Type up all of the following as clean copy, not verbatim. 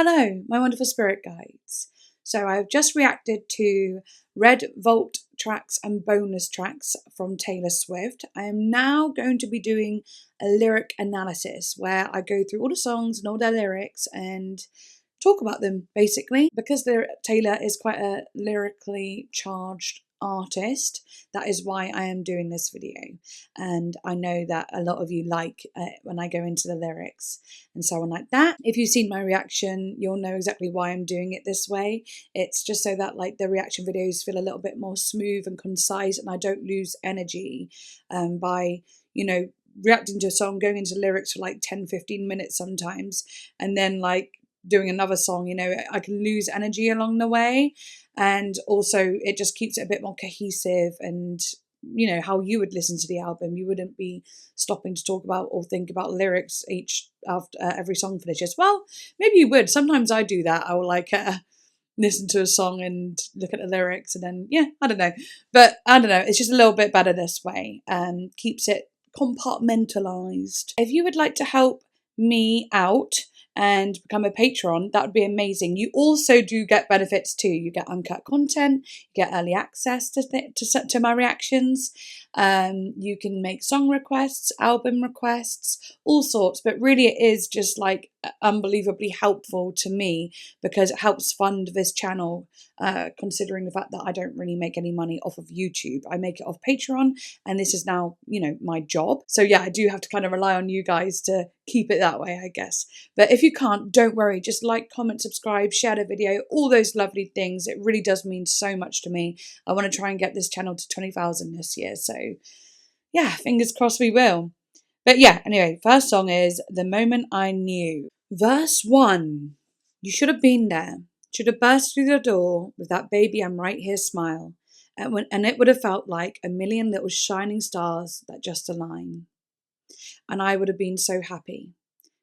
Hello, my wonderful spirit guides. So I've just reacted to Red Vault tracks and bonus tracks from Taylor Swift. I am now going to be doing a lyric analysis where I go through all the songs and all their lyrics and talk about them, basically. Because Taylor is quite a lyrically charged artist, that is why I am doing this video. And I know that a lot of you like when I go into the lyrics and so on like that. If you've seen my reaction, you'll know exactly why I'm doing it this way. It's just so that like the reaction videos feel a little bit more smooth and concise, and I don't lose energy by, reacting to a song, going into lyrics for like 10-15 minutes sometimes, and then like doing another song, I can lose energy along the way. And also it just keeps it a bit more cohesive, and how you would listen to the album, you wouldn't be stopping to talk about or think about lyrics after every song finishes. Well, maybe you would. Sometimes I do that. I will listen to a song and look at the lyrics, and then I don't know, but I don't know, it's just a little bit better this way, and keeps it compartmentalized. If you would like to help me out and become a patron, that would be amazing. You also do get benefits too. You get uncut content, you get early access to my reactions. You can make song requests, album requests, all sorts. But really, it is just like unbelievably helpful to me because it helps fund this channel. Considering the fact that I don't really make any money off of YouTube, I make it off Patreon, and this is now my job. So yeah, I do have to kind of rely on you guys to keep it that way, I guess. But if you can't, don't worry, just like, comment, subscribe, share the video, all those lovely things. It really does mean so much to me. I want to try and get this channel to 20,000 this year, so yeah, fingers crossed we will. But yeah, anyway, first song is The Moment I Knew. Verse 1. You should have been there. Should have burst through the door with that baby I'm right here smile. And it would have felt like a million little shining stars that just align. And I would have been so happy.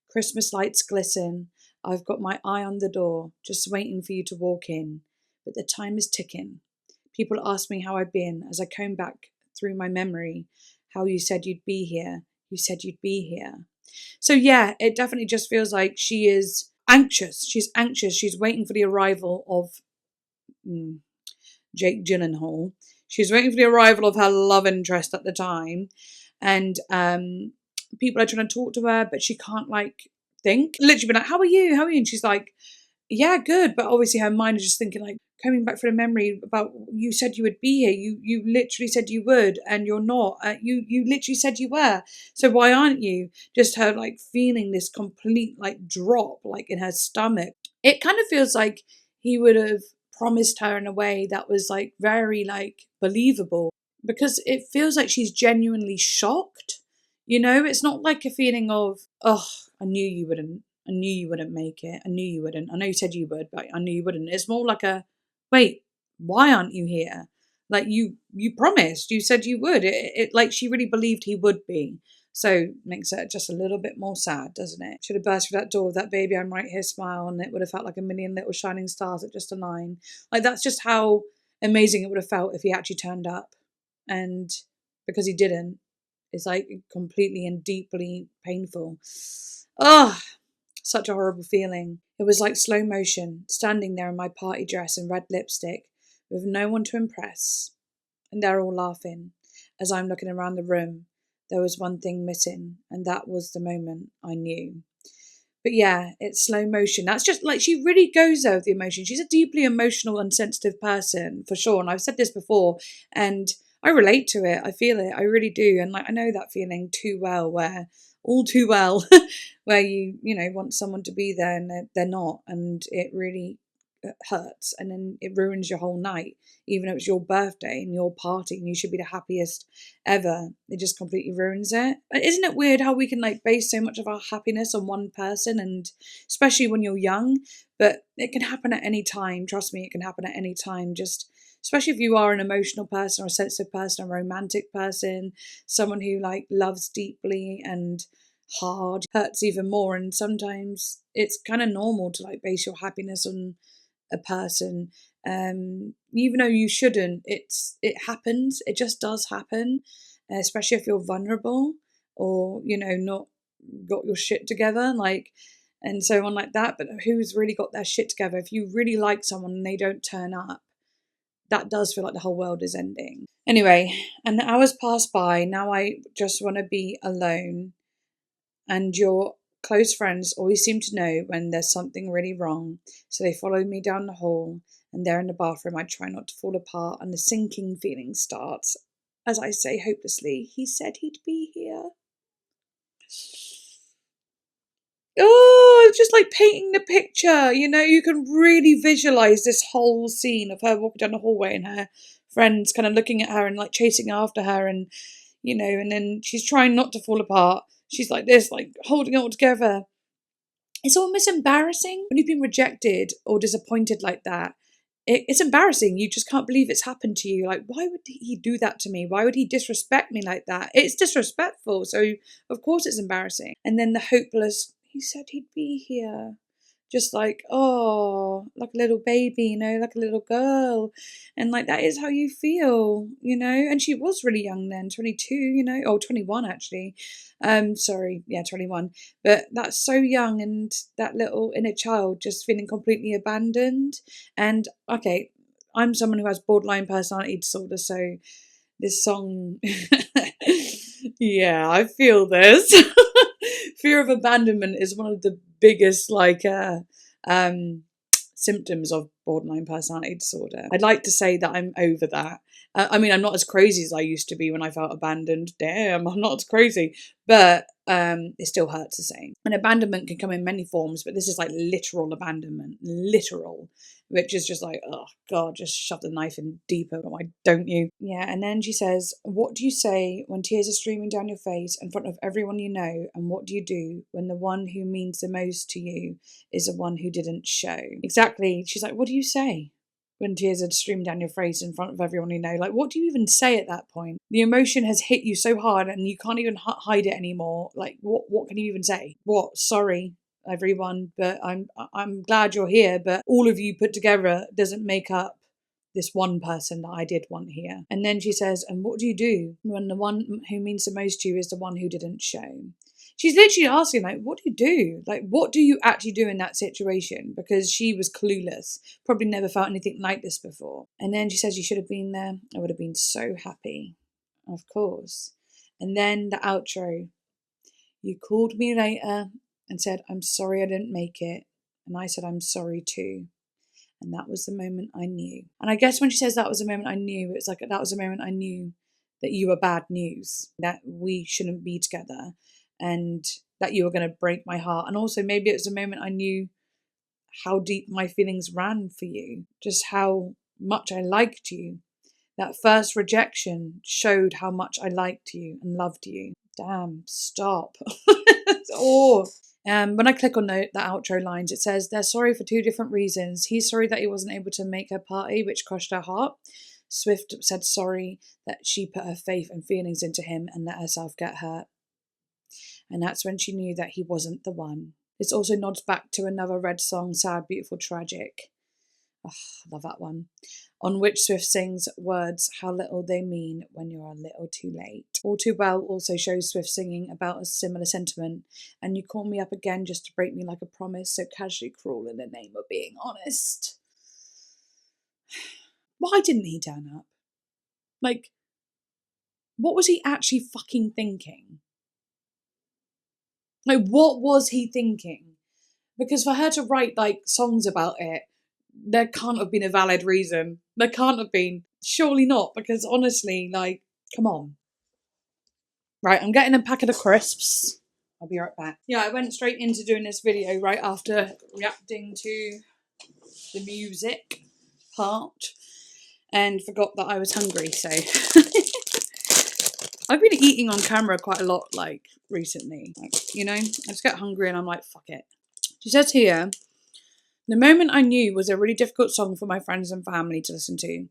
Christmas lights glisten. I've got my eye on the door, just waiting for you to walk in. But the time is ticking. People ask me how I've been as I comb back through my memory. How you said you'd be here. You said you'd be here. So yeah, it definitely just feels like she is anxious. She's anxious. She's waiting for the arrival of Jake Gyllenhaal. She's waiting for the arrival of her love interest at the time. And people are trying to talk to her, but she can't think. Literally be like, how are you? How are you? And she's like, yeah, good. But obviously her mind is just thinking coming back for a memory about, you said you would be here. You literally said you would, and you're not. You literally said you were. So why aren't you? Just her feeling this complete drop in her stomach. It kind of feels like he would have promised her in a way that was very believable, because it feels like she's genuinely shocked. It's not like a feeling of, oh, I knew you wouldn't. I knew you wouldn't make it. I knew you wouldn't. I know you said you would, but I knew you wouldn't. It's more like a, wait, why aren't you here? You promised. You said you would. It she really believed he would be. So makes it just a little bit more sad, doesn't it? Should have burst through that door with that baby I'm right here smile, and it would have felt like a million little shining stars that just align. That's just how amazing it would have felt if he actually turned up. And because he didn't, it's completely and deeply painful. Oh, such a horrible feeling. It was like slow motion, standing there in my party dress and red lipstick, with no one to impress. And they're all laughing. As I'm looking around the room, there was one thing missing, and that was the moment I knew. But yeah, it's slow motion. That's just she really goes there with the emotion. She's a deeply emotional and sensitive person, for sure. And I've said this before, and I relate to it. I feel it. I really do. And I know that feeling too well, all too well, where you want someone to be there and they're not, and it really hurts, and then it ruins your whole night. Even if it's your birthday and your party and you should be the happiest ever, it just completely ruins it. Isn't it weird how we can base so much of our happiness on one person, and especially when you're young? But it can happen at any time. Trust me, it can happen at any time. Just especially if you are an emotional person or a sensitive person, a romantic person, someone who loves deeply and hard, hurts even more. And sometimes it's kind of normal to base your happiness on a person, even though you shouldn't. It happens. It just does happen, especially if you're vulnerable or not got your shit together. and so on like that. But who's really got their shit together? If you really like someone and they don't turn up, that does feel like the whole world is ending. Anyway, and the hours pass by. Now I just want to be alone. And your close friends always seem to know when there's something really wrong. So they follow me down the hall, and there in the bathroom I try not to fall apart, and the sinking feeling starts. As I say hopelessly, he said he'd be here. Oh, it's just like painting the picture, you know, you can really visualize this whole scene of her walking down the hallway and her friends kind of looking at her and like chasing after her, and you know, and then she's trying not to fall apart. She's like this, like holding it all together. It's almost embarrassing when you've been rejected or disappointed like that. It's embarrassing. You just can't believe it's happened to you. Like, why would he do that to me? Why would he disrespect me like that? It's disrespectful. So, of course, it's embarrassing. And then the hopeless, he said he'd be here. Just like, oh, like a little baby, you know, like a little girl. And like, that is how you feel, you know. And she was really young then, 22, you know, or 21 actually. Sorry, yeah, 21. But that's so young, and that little inner child just feeling completely abandoned. And okay, I'm someone who has borderline personality disorder, so this song, yeah, I feel this. Fear of abandonment is one of the biggest symptoms of borderline personality disorder. I'd like to say that I'm over that. I mean, I'm not as crazy as I used to be when I felt abandoned. Damn, I'm not as crazy. But it still hurts the same. And abandonment can come in many forms, but this is like literal abandonment. Literal. Which is just like, oh God, just shove the knife in deeper. Why don't you? Yeah, and then she says, what do you say when tears are streaming down your face in front of everyone you know? And what do you do when the one who means the most to you is the one who didn't show? Exactly. She's like, what do you say when tears are streaming down your face in front of everyone you know? Like, what do you even say at that point? The emotion has hit you so hard and you can't even hide it anymore. Like, what can you even say? What? Sorry, everyone, but I'm glad you're here, but all of you put together doesn't make up this one person that I did want here. And then she says, and what do you do when the one who means the most to you is the one who didn't show? She's literally asking, like, what do you do? Like, what do you actually do in that situation? Because she was clueless, probably never felt anything like this before. And then she says, you should have been there. I would have been so happy. Of course. And then the outro. You called me later and said, I'm sorry I didn't make it. And I said, I'm sorry too. And that was the moment I knew. And I guess when she says that was the moment I knew, it's like that was the moment I knew that you were bad news, that we shouldn't be together, and that you were going to break my heart. And also maybe it was the moment I knew how deep my feelings ran for you, just how much I liked you. That first rejection showed how much I liked you and loved you. Damn, stop. Oh. When I click on the outro lines, it says they're sorry for two different reasons. He's sorry that he wasn't able to make her party, which crushed her heart. Swift said sorry that she put her faith and feelings into him and let herself get hurt. And that's when she knew that he wasn't the one. This also nods back to another Red song, Sad, Beautiful, Tragic. Oh, I love that one. On which Swift sings words, how little they mean when you're a little too late. All Too Well also shows Swift singing about a similar sentiment. And you call me up again just to break me like a promise, so casually cruel in the name of being honest. Why didn't he turn up? Like, what was he actually fucking thinking? Like, what was he thinking? Because for her to write, like, songs about it, there can't have been a valid reason. There can't have been. Surely not, because honestly, like, come on. Right, I'm getting a packet of crisps. I'll be right back. Yeah, I went straight into doing this video right after reacting to the music part and forgot that I was hungry, so I've been eating on camera quite a lot, like, recently. Like, you know, I just get hungry and I'm like, fuck it. She says here, the moment I knew was a really difficult song for my friends and family to listen to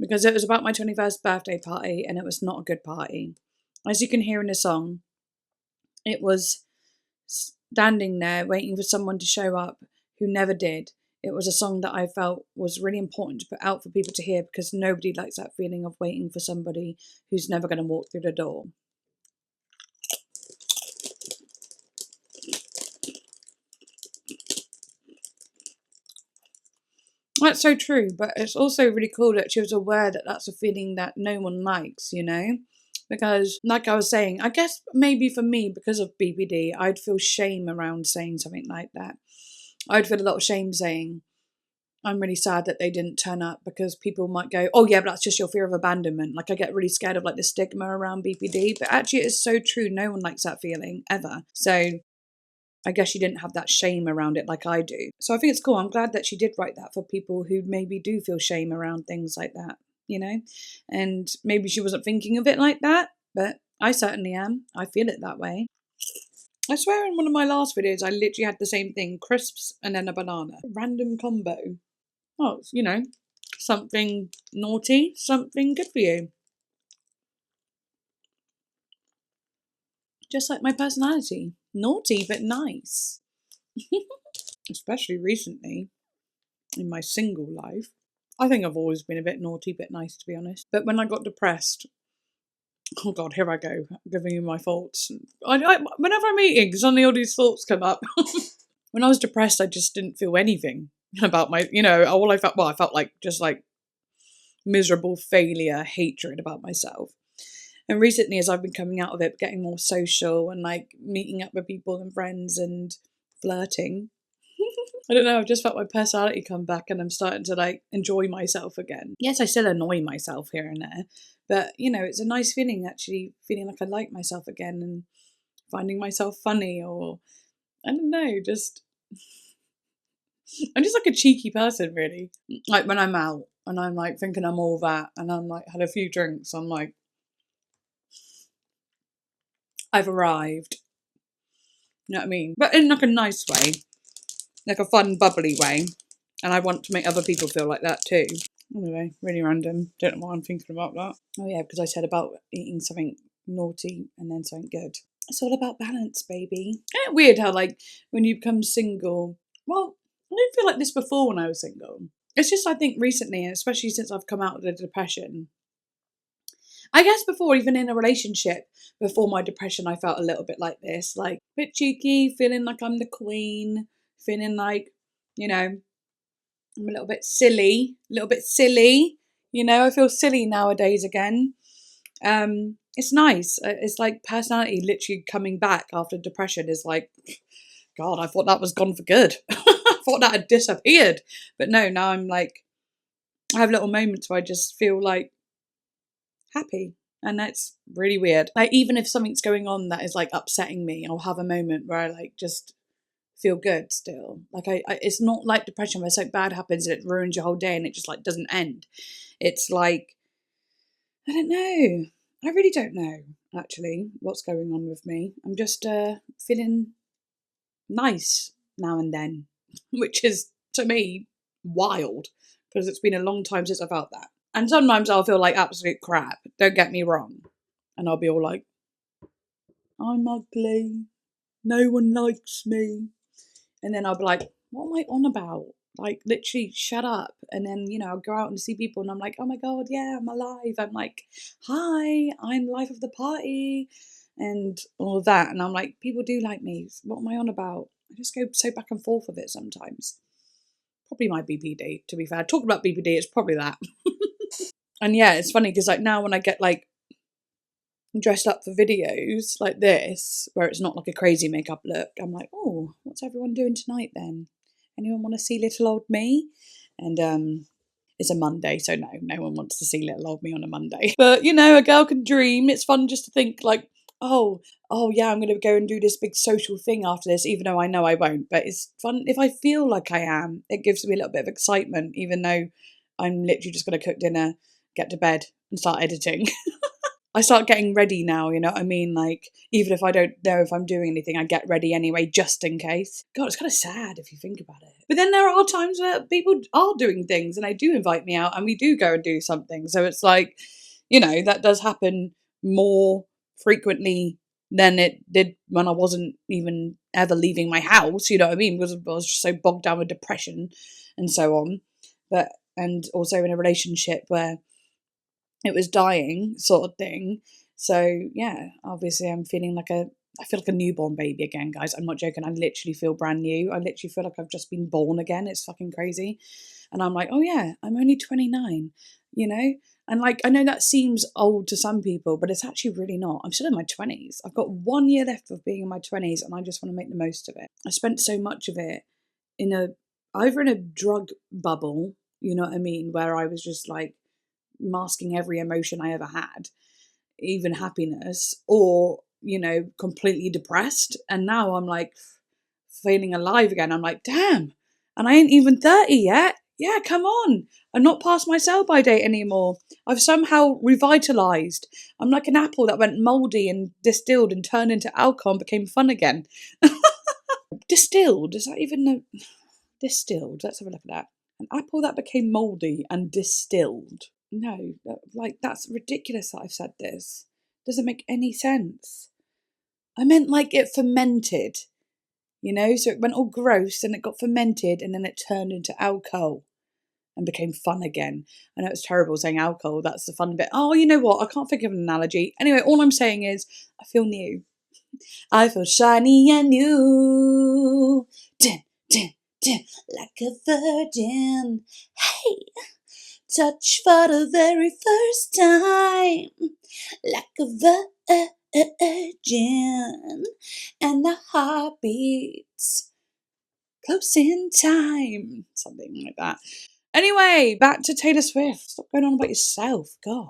because it was about my 21st birthday party and it was not a good party. As you can hear in the song, it was standing there waiting for someone to show up who never did. It was a song that I felt was really important to put out for people to hear because nobody likes that feeling of waiting for somebody who's never going to walk through the door. That's so true, but it's also really cool that she was aware that that's a feeling that no one likes, you know? Because, like I was saying, I guess maybe for me, because of BPD, I'd feel shame around saying something like that. I'd feel a lot of shame saying, I'm really sad that they didn't turn up, because people might go, oh yeah, but that's just your fear of abandonment. Like, I get really scared of like the stigma around BPD, but actually it's so true. No one likes that feeling ever. So I guess she didn't have that shame around it like I do. So I think it's cool. I'm glad that she did write that for people who maybe do feel shame around things like that, you know? And maybe she wasn't thinking of it like that, but I certainly am. I feel it that way. I swear in one of my last videos, I literally had the same thing, crisps and then a banana. Random combo. Oh, you know, something naughty, something good for you. Just like my personality. Naughty, but nice. Especially recently, in my single life. I think I've always been a bit naughty, bit nice, to be honest. But when I got depressed, oh God, here I go, giving you my thoughts. Whenever I'm eating, suddenly all these thoughts come up. When I was depressed, I just didn't feel anything about my, all I felt, well, I felt like just like miserable failure, hatred about myself. And recently, as I've been coming out of it, getting more social and like meeting up with people and friends and flirting, I don't know, I've just felt my personality come back and I'm starting to like enjoy myself again. Yes, I still annoy myself here and there, but it's a nice feeling actually feeling like I like myself again and finding myself funny, or I don't know, just I'm just like a cheeky person really. Like when I'm out and I'm like thinking I'm all that and I'm like had a few drinks, I'm like, I've arrived. You know what I mean? But in like a nice way. Like a fun, bubbly way. And I want to make other people feel like that too. Anyway, really random. Don't know why I'm thinking about that. Oh yeah, because I said about eating something naughty and then something good. It's all about balance, baby. Isn't it weird how like when you become single, well, I didn't feel like this before when I was single. It's just I think recently, and especially since I've come out of the depression, I guess before, even in a relationship, before my depression, I felt a little bit like this, like a bit cheeky, feeling like I'm the queen, feeling like, I'm a little bit silly, I feel silly nowadays again. It's nice. It's like personality literally coming back after depression is like, God, I thought that was gone for good. I thought that had disappeared. But no, now I'm like, I have little moments where I just feel like happy. And that's really weird. Like, even if something's going on that is like upsetting me, I'll have a moment where I like just feel good still. Like it's not like depression where something bad happens and it ruins your whole day and it just like doesn't end. It's like, I don't know. I really don't know actually what's going on with me. I'm just feeling nice now and then, which is to me wild because it's been a long time since I felt that. And sometimes I'll feel like absolute crap. Don't get me wrong. And I'll be all like, I'm ugly. No one likes me. And then I'll be like, what am I on about? Like, literally, shut up. And then, I'll go out and see people and I'm like, oh my God, yeah, I'm alive. I'm like, hi, I'm life of the party and all of that. And I'm like, people do like me. What am I on about? I just go so back and forth with it sometimes. Probably my BPD, to be fair. Talking about BPD, it's probably that. And yeah, it's funny because like now when I get like dressed up for videos like this, where it's not like a crazy makeup look, I'm like, oh, what's everyone doing tonight then? Anyone want to see little old me? And it's a Monday, so no one wants to see little old me on a Monday. But a girl can dream. It's fun just to think like, oh yeah, I'm going to go and do this big social thing after this, even though I know I won't. But it's fun if I feel like I am. It gives me a little bit of excitement, even though I'm literally just going to cook dinner, get to bed, and start editing. I start getting ready now, you know what I mean? Like, even if I don't know if I'm doing anything, I get ready anyway, just in case. God, it's kind of sad if you think about it. But then there are times where people are doing things and they do invite me out and we do go and do something. So it's like, that does happen more frequently than it did when I wasn't even ever leaving my house, you know what I mean? Because I was just so bogged down with depression and so on. And also in a relationship where it was dying sort of thing. So yeah, obviously I'm feeling like a I feel like a newborn baby again, guys. I'm not joking. I literally feel brand new. I literally feel like I've just been born again. It's fucking crazy. And I'm like, oh yeah, I'm only 29, you know? And like, I know that seems old to some people, but it's actually really not. I'm still in my 20s. I've got 1 year left of being in my 20s, and I just want to make the most of it. I spent so much of it either in a drug bubble, you know what I mean, where I was just like masking every emotion I ever had, even happiness, or, you know, completely depressed. And now I'm like feeling alive again. I'm like, damn, and I ain't even 30 yet. Yeah, come on. I'm not past my sell-by date anymore. I've somehow revitalized. I'm like an apple that went moldy and distilled and turned into alcohol and became fun again. Distilled? Is that even a... Distilled? Let's have a look at that. An apple that became moldy and distilled. No, like, that's ridiculous that I've said this. Doesn't make any sense. I meant like it fermented, you know? So it went all gross and it got fermented and then it turned into alcohol and became fun again. I know it's terrible saying alcohol, that's the fun bit. Oh, you know what? I can't think of an analogy. Anyway, all I'm saying is I feel new. I feel shiny and new. Dun, dun, dun, like a virgin. Hey! Touch for the very first time, like a virgin, and the heart beats close in time, something like that. Anyway, back to Taylor Swift. Stop going on about yourself, God.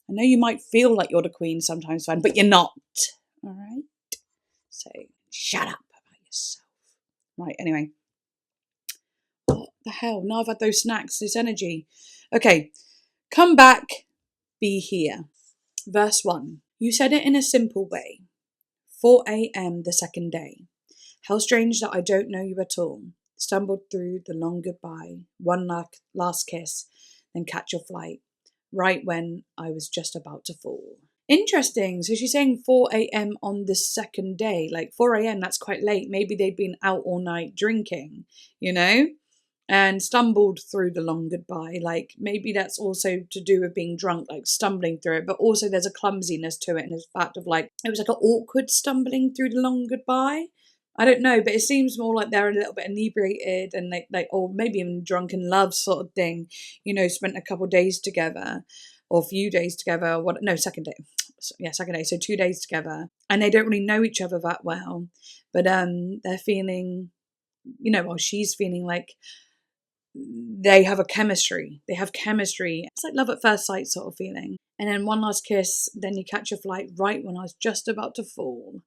I know you might feel like you're the queen sometimes, fan, but you're not. All right. So shut up about yourself. Right. Anyway. What the hell? Now I've had those snacks, this energy. Okay, come back, be here. Verse 1. You said it in a simple way. 4 a.m. the second day. How strange that I don't know you at all. Stumbled through the long goodbye, one last kiss, then catch your flight, right when I was just about to fall. Interesting. So she's saying 4 a.m. on the second day. Like 4 a.m., that's quite late. Maybe they'd been out all night drinking, you know? And stumbled through the long goodbye. Like maybe that's also to do with being drunk, like stumbling through it, but also there's a clumsiness to it and the fact of like it was like an awkward stumbling through the long goodbye. I don't know, but it seems more like they're a little bit inebriated and like or maybe even drunk in love sort of thing, you know, spent a couple of days together or a few days together. Second day. Second day. So 2 days together. And they don't really know each other that well. But they're feeling, you know, well, she's feeling like they have chemistry. It's like love at first sight sort of feeling. And then one last kiss, then you catch your flight right when I was just about to fall.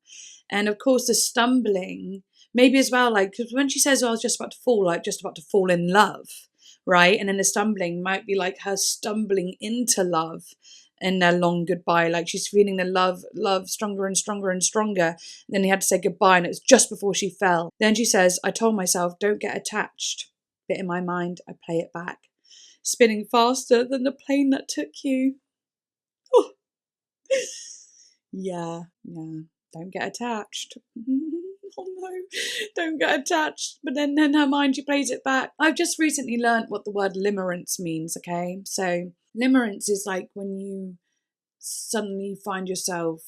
And of course, the stumbling, maybe as well, like, because when she says, I was just about to fall, like just about to fall in love, right? And then the stumbling might be like her stumbling into love in their long goodbye. Like she's feeling the love stronger and stronger and stronger. And then he had to say goodbye, and it was just before she fell. Then she says, I told myself, don't get attached. But in my mind, I play it back, spinning faster than the plane that took you. Oh. Yeah, don't get attached. Oh no, don't get attached. But then in her mind, she plays it back. I've just recently learnt what the word limerence means, okay? So limerence is like when you suddenly find yourself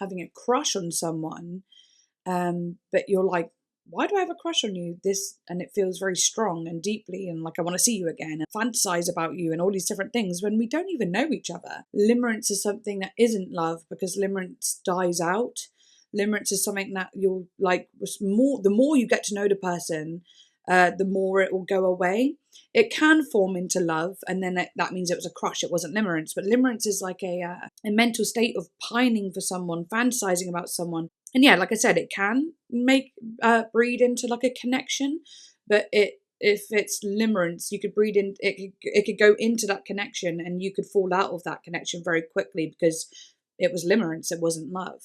having a crush on someone, but you're like, why do I have a crush on you? And it feels very strong and deeply, and like I want to see you again and fantasize about you and all these different things when we don't even know each other. Limerence is something that isn't love because limerence dies out. Limerence is something that you'll like the more you get to know the person, the more it will go away. It can form into love, and then that means it was a crush. It wasn't limerence, but limerence is like a mental state of pining for someone, fantasizing about someone. And yeah, like I said, it can breed into like a connection, but if it's limerence, you could breed in it could go into that connection, and you could fall out of that connection very quickly because it was limerence, it wasn't love.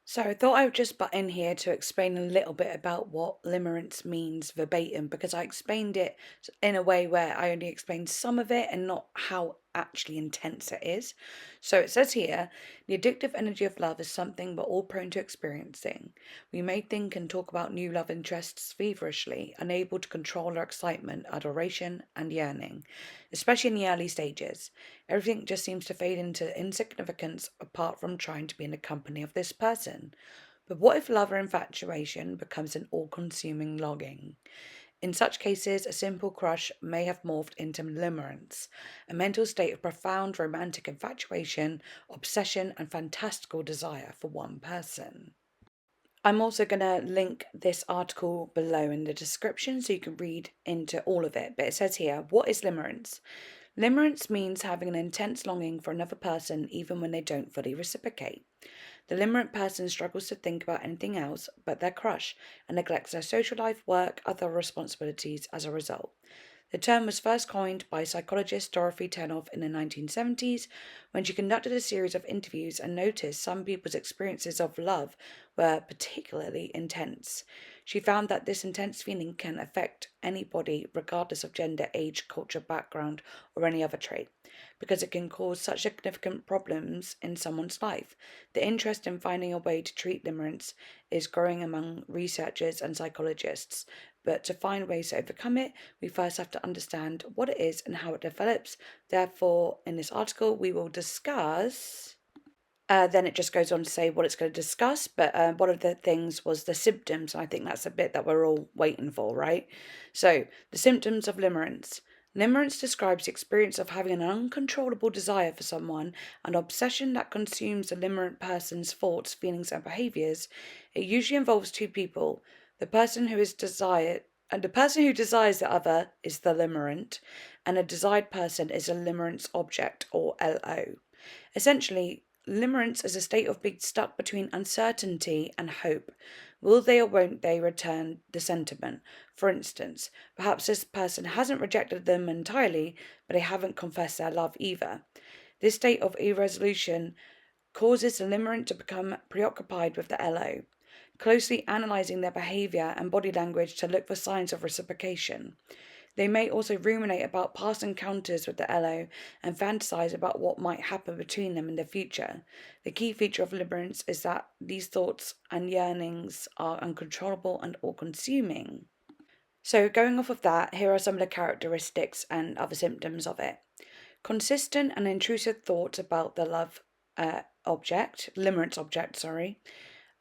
So I thought I would just butt in here to explain a little bit about what limerence means verbatim, because I explained it in a way where I only explained some of it and not how actually intense it is. So it says here, the addictive energy of love is something we're all prone to experiencing. We may think and talk about new love interests feverishly, unable to control our excitement, adoration, and yearning, especially in the early stages. Everything just seems to fade into insignificance apart from trying to be in the company of this person. But what if love or infatuation becomes an all consuming longing? In such cases, a simple crush may have morphed into limerence, a mental state of profound romantic infatuation, obsession, and fantastical desire for one person. I'm also going to link this article below in the description so you can read into all of it. But it says here, what is limerence? Limerence means having an intense longing for another person even when they don't fully reciprocate. The limerent person struggles to think about anything else but their crush and neglects their social life, work, other responsibilities as a result. The term was first coined by psychologist Dorothy Tenoff in the 1970s when she conducted a series of interviews and noticed some people's experiences of love were particularly intense. She found that this intense feeling can affect anybody regardless of gender, age, culture, background, or any other trait, because it can cause such significant problems in someone's life. The interest in finding a way to treat limerence is growing among researchers and psychologists, but to find ways to overcome it, we first have to understand what it is and how it develops. Therefore, in this article, we will discuss. Then it just goes on to say what it's going to discuss, but one of the things was the symptoms, and I think that's a bit that we're all waiting for, right? So, the symptoms of limerence. Limerence describes the experience of having an uncontrollable desire for someone, an obsession that consumes the limerent person's thoughts, feelings, and behaviors. It usually involves two people. The person who is desired, and the person who desires the other is the limerent, and a desired person is a limerence object, or LO. Essentially, limerence is a state of being stuck between uncertainty and hope. Will they or won't they return the sentiment? For instance, perhaps this person hasn't rejected them entirely, but they haven't confessed their love either. This state of irresolution causes the limerent to become preoccupied with the LO, closely analysing their behaviour and body language to look for signs of reciprocation. They may also ruminate about past encounters with the LO and fantasize about what might happen between them in the future. The key feature of limerence is that these thoughts and yearnings are uncontrollable and all-consuming. So going off of that, here are some of the characteristics and other symptoms of it. Consistent and intrusive thoughts about the love limerence object,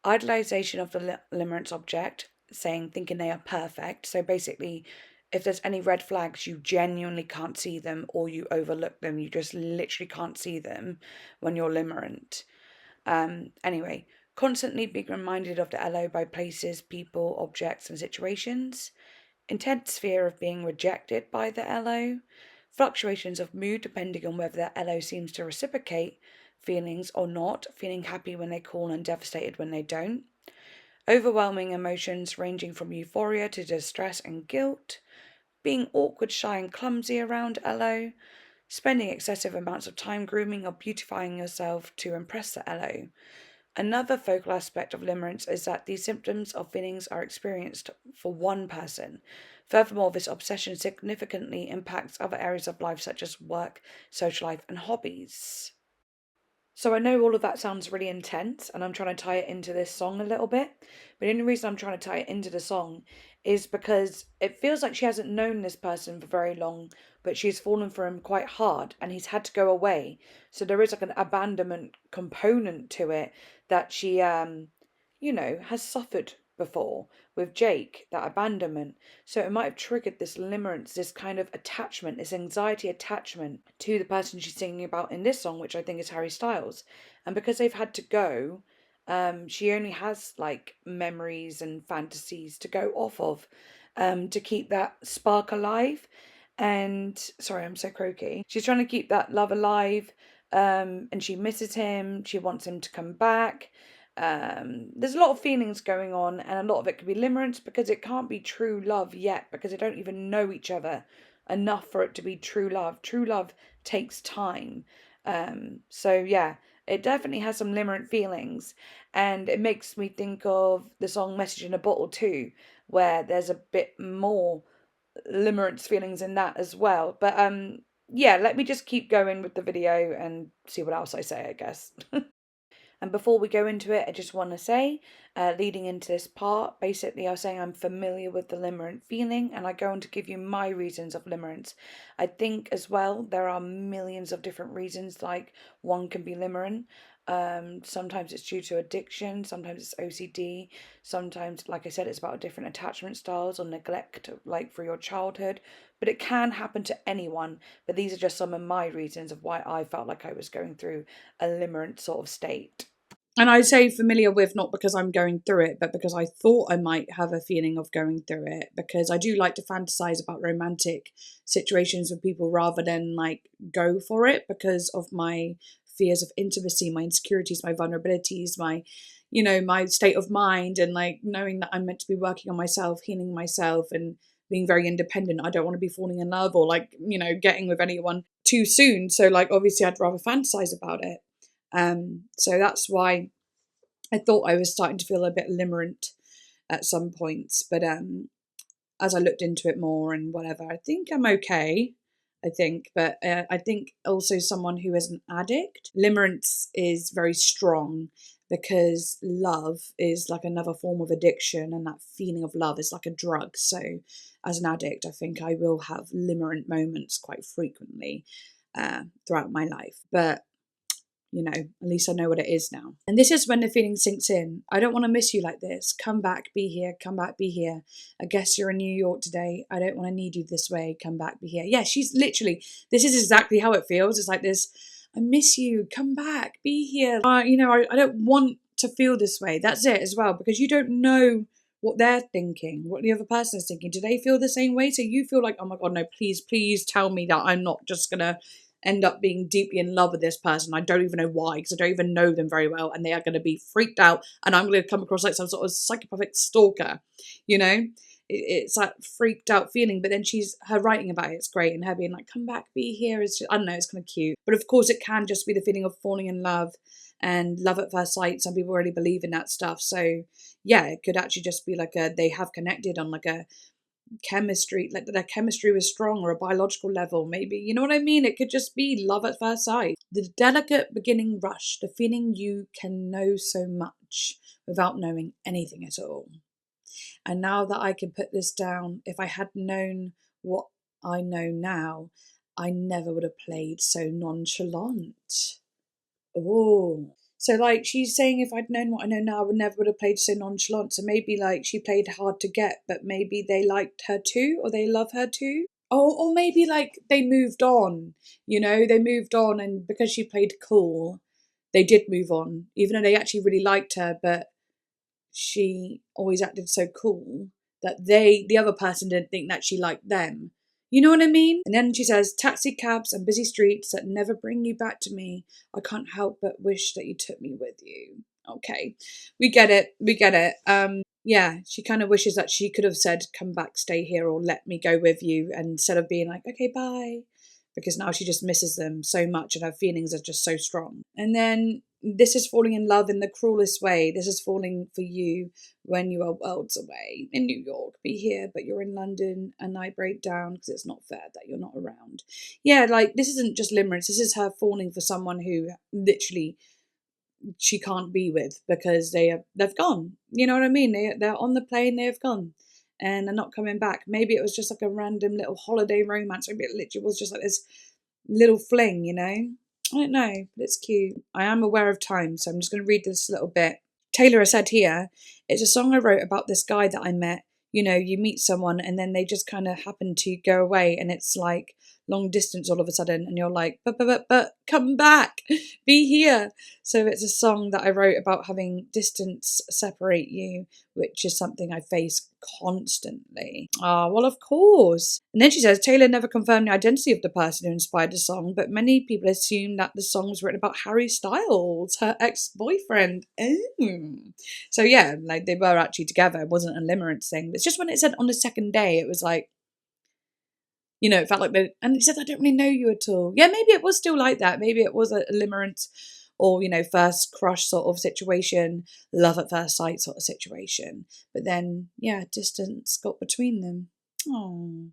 idolization of the limerence object, thinking they are perfect. So basically, if there's any red flags, you genuinely can't see them or you overlook them. You just literally can't see them when you're limerent. Anyway, constantly being reminded of the LO by places, people, objects, and situations. Intense fear of being rejected by the LO. Fluctuations of mood depending on whether the LO seems to reciprocate feelings or not, feeling happy when they call and devastated when they don't. Overwhelming emotions ranging from euphoria to distress and guilt. Being awkward, shy, and clumsy around LO. Spending excessive amounts of time grooming or beautifying yourself to impress the LO. Another focal aspect of limerence is that these symptoms or feelings are experienced for one person. Furthermore, this obsession significantly impacts other areas of life such as work, social life, and hobbies. So I know all of that sounds really intense and I'm trying to tie it into this song a little bit. But the only reason I'm trying to tie it into the song is because it feels like she hasn't known this person for very long, but she's fallen for him quite hard and he's had to go away. So there is like an abandonment component to it that she has suffered before with Jake, that abandonment. So it might have triggered this limerence, this kind of attachment, this anxiety attachment to the person she's singing about in this song, which I think is Harry Styles. And because they've had to go, she only has like memories and fantasies to go off of to keep that spark alive. And sorry, I'm so croaky. She's trying to keep that love alive, and she misses him. She wants him to come back. There's a lot of feelings going on, and a lot of it could be limerence because it can't be true love yet because they don't even know each other enough for it to be true love. True love takes time. So yeah, it definitely has some limerent feelings, and it makes me think of the song Message in a Bottle too, where there's a bit more limerence feelings in that as well. But yeah, let me just keep going with the video and see what else I say, I guess. And before we go into it, I just want to say, leading into this part, basically I was saying I'm familiar with the limerent feeling, and I go on to give you my reasons of limerence. I think as well there are millions of different reasons, like one can be limerent. Sometimes it's due to addiction, sometimes it's OCD, sometimes, like I said, it's about different attachment styles or neglect, like for your childhood. But it can happen to anyone. But these are just some of my reasons of why I felt like I was going through a limerent sort of state. And I say familiar with not because I'm going through it, but because I thought I might have a feeling of going through it, because I do like to fantasize about romantic situations with people rather than like go for it because of my fears of intimacy, my insecurities, my vulnerabilities, my, you know, my state of mind, and like knowing that I'm meant to be working on myself, healing myself, and being very independent. I don't want to be falling in love or like, you know, getting with anyone too soon. So like obviously I'd rather fantasize about it. So that's why I thought I was starting to feel a bit limerent at some points. But as I looked into it more and whatever, I think I'm okay. I think, but I think also someone who is an addict, limerence is very strong because love is like another form of addiction, and that feeling of love is like a drug. So, as an addict, I think I will have limerent moments quite frequently throughout my life. But you know, at least I know what it is now. And this is when the feeling sinks in. I don't want to miss you like this. Come back, be here. Come back, be here. I guess you're in New York today. I don't want to need you this way. Come back, be here. Yeah, she's literally, this is exactly how it feels. It's like this, I miss you. Come back, be here. You know, I don't want to feel this way. That's it as well, because you don't know what they're thinking, what the other person is thinking. Do they feel the same way? So you feel like, oh my God, no, please, please tell me that I'm not just going to end up being deeply in love with this person. I don't even know why, because I don't even know them very well, and they are going to be freaked out, and I'm going to come across like some sort of psychopathic stalker, you know? It's that freaked out feeling. But then her writing about it's great, and her being like, come back, be here, is just, I don't know, it's kind of cute. But of course it can just be the feeling of falling in love and love at first sight. Some people really believe in that stuff. So yeah, it could actually just be like they have connected on like a chemistry, like their chemistry was strong, or a biological level, maybe. You know what I mean? It could just be love at first sight. The delicate beginning rush, the feeling you can know so much without knowing anything at all. And now that I can put this down, if I had known what I know now, I never would have played so nonchalant. Oh. So like she's saying if I'd known what I know now, I would never would have played so nonchalant. So maybe like she played hard to get, but maybe they liked her too, or they love her too. Or maybe like they moved on, you know, they moved on, and because she played cool, they did move on, even though they actually really liked her, but she always acted so cool that the other person didn't think that she liked them. You know what I mean? And then she says, taxi cabs and busy streets that never bring you back to me. I can't help but wish that you took me with you. Okay, we get it. We get it. Yeah, she kind of wishes that she could have said, come back, stay here, or let me go with you, and instead of being like, okay, bye. Because now she just misses them so much and her feelings are just so strong. And then this is falling in love in the cruelest way. This is falling for you when you are worlds away in New York. Be here, but you're in London, and I break down because it's not fair that you're not around. Yeah, like this isn't just limerence. This is her falling for someone who literally she can't be with because they've gone. You know what I mean? They're on the plane. They've gone. And they're not coming back. Maybe it was just like a random little holiday romance. Maybe it literally was just like this little fling, you know? I don't know, but it's cute. I am aware of time, so I'm just going to read this little bit. Taylor has said here, it's a song I wrote about this guy that I met. You know, you meet someone and then they just kind of happen to go away, and it's like long distance all of a sudden, and you're like, but come back, be here. So it's a song that I wrote about having distance separate you, which is something I face constantly. Ah, well, of course. And then she says, Taylor never confirmed the identity of the person who inspired the song, but many people assume that the song was written about Harry Styles, her ex-boyfriend. Oh. So yeah, like they were actually together. It wasn't a limerence thing. It's just when it said on the second day, it was like, you know, it felt like and he said, I don't really know you at all. Yeah, maybe it was still like that. Maybe it was a limerence or, you know, first crush sort of situation, love at first sight sort of situation. But then, yeah, distance got between them. Oh.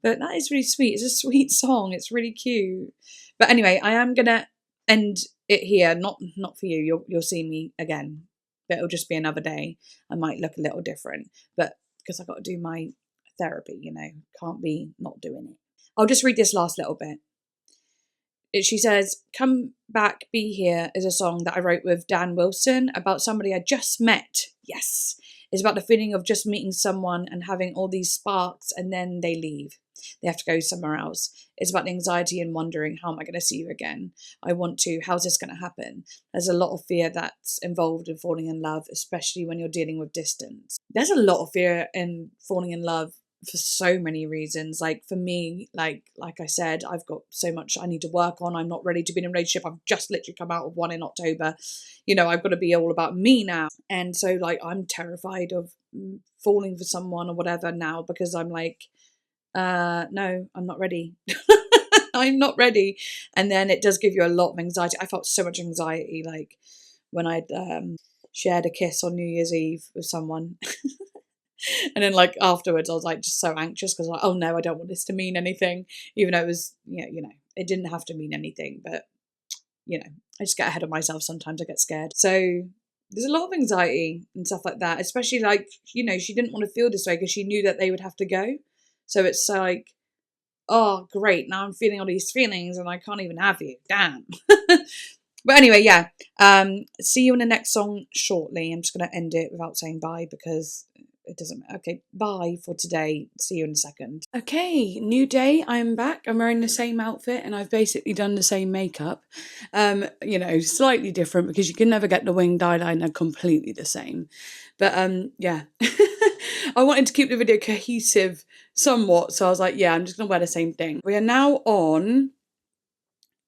But that is really sweet. It's a sweet song. It's really cute. But anyway, I am gonna end it here. Not for you. You'll see me again. But it'll just be another day. I might look a little different. But because I've got to do my therapy, can't be not doing it. I'll just read this last little bit. She says, "Come Back, Be Here" is a song that I wrote with Dan Wilson about somebody I just met. Yes. It's about the feeling of just meeting someone and having all these sparks and then they leave. They have to go somewhere else. It's about the anxiety and wondering, how am I going to see you again? I want to. How's this going to happen? There's a lot of fear that's involved in falling in love, especially when you're dealing with distance. There's a lot of fear in falling in love for so many reasons. Like for me, like I said, I've got so much I need to work on. I'm not ready to be in a relationship. I've just literally come out of one in October. I've got to be all about me now. And so I'm terrified of falling for someone or whatever now, because I'm like, no, I'm not ready. I'm not ready. And then it does give you a lot of anxiety. I felt so much anxiety, like when I'd shared a kiss on New Year's Eve with someone. And then afterwards I was just so anxious because oh no, I don't want this to mean anything, even though it was, it didn't have to mean anything, but I just get ahead of myself. Sometimes I get scared. So there's a lot of anxiety and stuff like that, especially she didn't want to feel this way because she knew that they would have to go. So it's like, oh great, now I'm feeling all these feelings and I can't even have you. Damn. But anyway, yeah. See you in the next song shortly. I'm just going to end it without saying bye because it doesn't matter. Okay, bye for today. See you in a second. Okay, new day. I'm back. I'm wearing the same outfit and I've basically done the same makeup. Slightly different because you can never get the winged eyeliner completely the same. But yeah. I wanted to keep the video cohesive somewhat, so I was like, yeah, I'm just going to wear the same thing. We are now on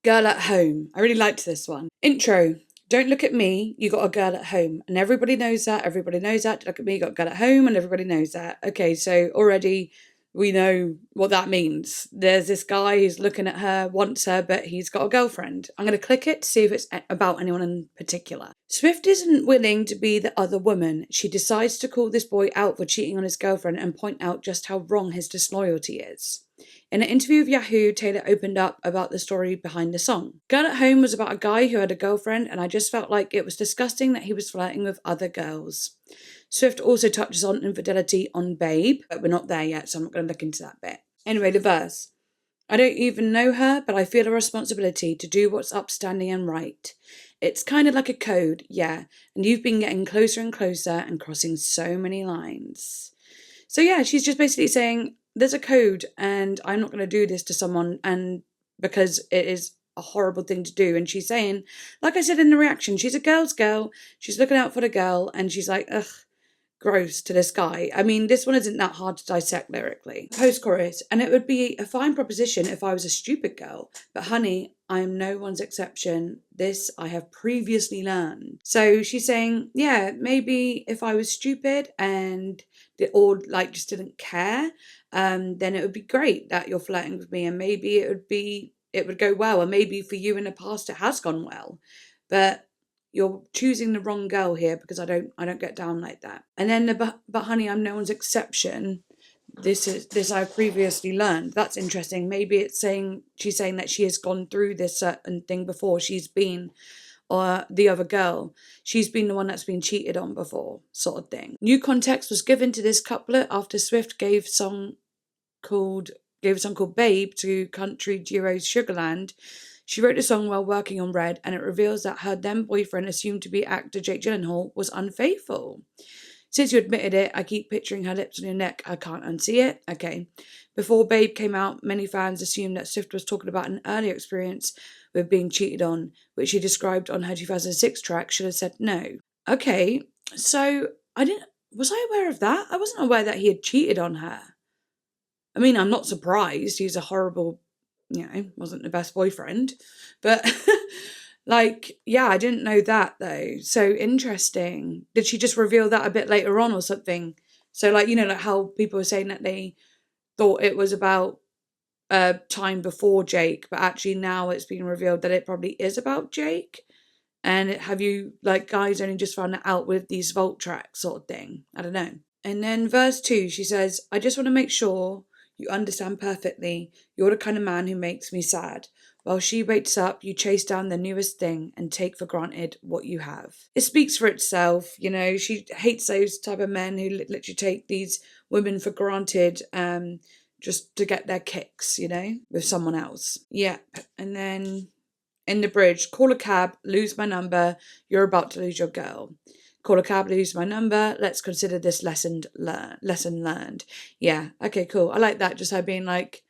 Girl at Home. I really liked this one. Intro. Don't look at me, you got a girl at home. And everybody knows that. Everybody knows that. Look at me, you got a girl at home, and everybody knows that. Okay, so already we know what that means. There's this guy who's looking at her, wants her, but he's got a girlfriend. I'm going to click it to see if it's about anyone in particular. Swift isn't willing to be the other woman. She decides to call this boy out for cheating on his girlfriend and point out just how wrong his disloyalty is. In an interview with Yahoo, Taylor opened up about the story behind the song. Girl at Home was about a guy who had a girlfriend, and I just felt like it was disgusting that he was flirting with other girls. Swift also touches on infidelity on Babe, but we're not there yet, so I'm not going to look into that bit. Anyway, the verse. I don't even know her, but I feel a responsibility to do what's upstanding and right. It's kind of like a code, yeah, and you've been getting closer and closer and crossing so many lines. So yeah, she's just basically saying, there's a code and I'm not going to do this to someone, and because it is a horrible thing to do. And she's saying, like I said in the reaction, she's a girl's girl. She's looking out for the girl and she's like, ugh, gross to this guy. I mean, this one isn't that hard to dissect lyrically. Post-chorus, and it would be a fine proposition if I was a stupid girl, but honey, I am no one's exception. This I have previously learned. So she's saying, yeah, maybe if I was stupid and or just didn't care, then it would be great that you're flirting with me, and maybe it would go well, and maybe for you in the past it has gone well, but you're choosing the wrong girl here because I don't get down like that. And then but honey, I'm no one's exception. This I've previously learned. That's interesting. Maybe she's saying that she has gone through this certain thing before. She's been the other girl. She's been the one that's been cheated on before, sort of thing. New context was given to this couplet after Swift gave a song called Babe to country duo Sugarland. She wrote the song while working on Red, and it reveals that her then boyfriend, assumed to be actor Jake Gyllenhaal, was unfaithful. Since you admitted it, I keep picturing her lips on your neck. I can't unsee it. Okay. Before Babe came out, many fans assumed that Swift was talking about an earlier experience with being cheated on, which she described on her 2006 track Should Have Said No. Okay, so was I aware of that? I wasn't aware that he had cheated on her. I mean, I'm not surprised. He's a horrible, wasn't the best boyfriend. But, yeah, I didn't know that, though. So interesting. Did she just reveal that a bit later on or something? So, how people were saying that they thought it was about time before Jake, but actually now it's been revealed that it probably is about Jake. And have you, guys only just found it out with these vault tracks sort of thing? I don't know. And then verse 2, she says, I just want to make sure You understand perfectly. You're the kind of man who makes me sad. While she wakes up, you chase down the newest thing and take for granted what you have. It speaks for itself, you know. She hates those type of men who literally take these women for granted, just to get their kicks, you know, with someone else. Yeah, and then in the bridge, call a cab, lose my number, you're about to lose your girl. Call a cab, lose my number, let's consider this lesson learned. Yeah, okay, cool. I like that, just her being like,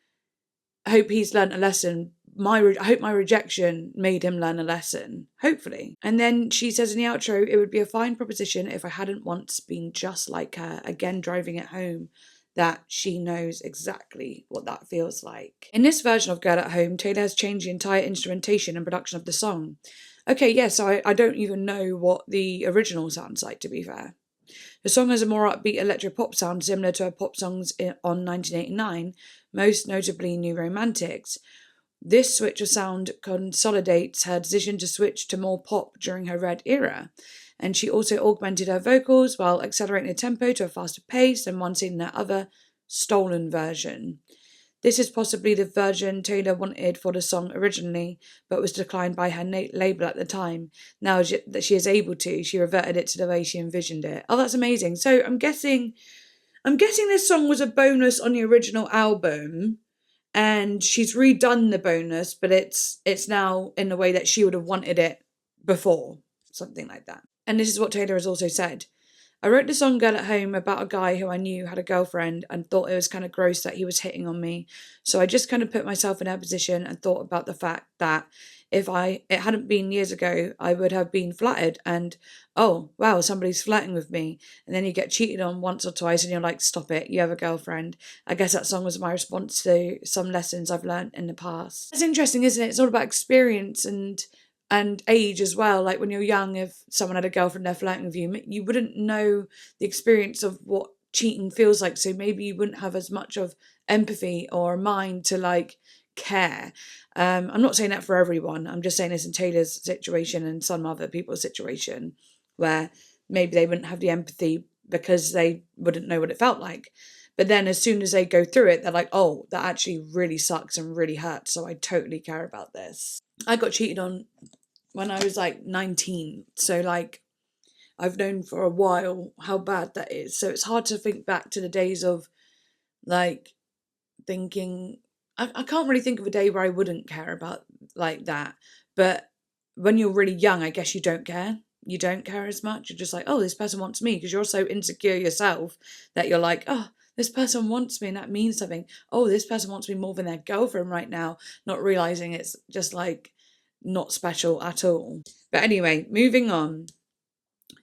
I hope he's learned a lesson. I hope my rejection made him learn a lesson, hopefully. And then she says in the outro, it would be a fine proposition if I hadn't once been just like her, again driving it home that she knows exactly what that feels like. In this version of Girl at Home, Taylor has changed the entire instrumentation and production of the song. Okay, yes, so I don't even know what the original sounds like, to be fair. The song has a more upbeat electro-pop sound similar to her pop songs on 1989, most notably New Romantics. This switch of sound consolidates her decision to switch to more pop during her Red era, and she also augmented her vocals while accelerating the tempo to a faster pace than one seen in her other stolen version. This is possibly the version Taylor wanted for the song originally, but was declined by her label at the time. Now that she is able to, she reverted it to the way she envisioned it. Oh, that's amazing. So I'm guessing this song was a bonus on the original album, and she's redone the bonus, but it's now in the way that she would have wanted it before, something like that. And this is what Taylor has also said. I wrote the song Girl at Home about a guy who I knew had a girlfriend and thought it was kind of gross that he was hitting on me. So I just kind of put myself in her position and thought about the fact that if it hadn't been years ago, I would have been flattered and, oh, wow, somebody's flirting with me. And then you get cheated on once or twice and you're like, stop it, you have a girlfriend. I guess that song was my response to some lessons I've learned in the past. It's interesting, isn't it? It's all about experience and age as well. Like when you're young, if someone had a girlfriend, they're flirting with you, you wouldn't know the experience of what cheating feels like. So maybe you wouldn't have as much of empathy or mind to like care. I'm not saying that for everyone. I'm just saying this in Taylor's situation and some other people's situation where maybe they wouldn't have the empathy because they wouldn't know what it felt like. But then as soon as they go through it, they're like, oh, that actually really sucks and really hurts. So I totally care about this. I got cheated on when I was like 19. So like I've known for a while how bad that is. So it's hard to think back to the days of like thinking, I can't really think of a day where I wouldn't care about like that. But when you're really young, I guess you don't care. You don't care as much. You're just like, oh, this person wants me, because you're so insecure yourself that you're like, oh, this person wants me and that means something. Oh, this person wants me more than their girlfriend right now, not realizing it's just like not special at all. But anyway, moving on.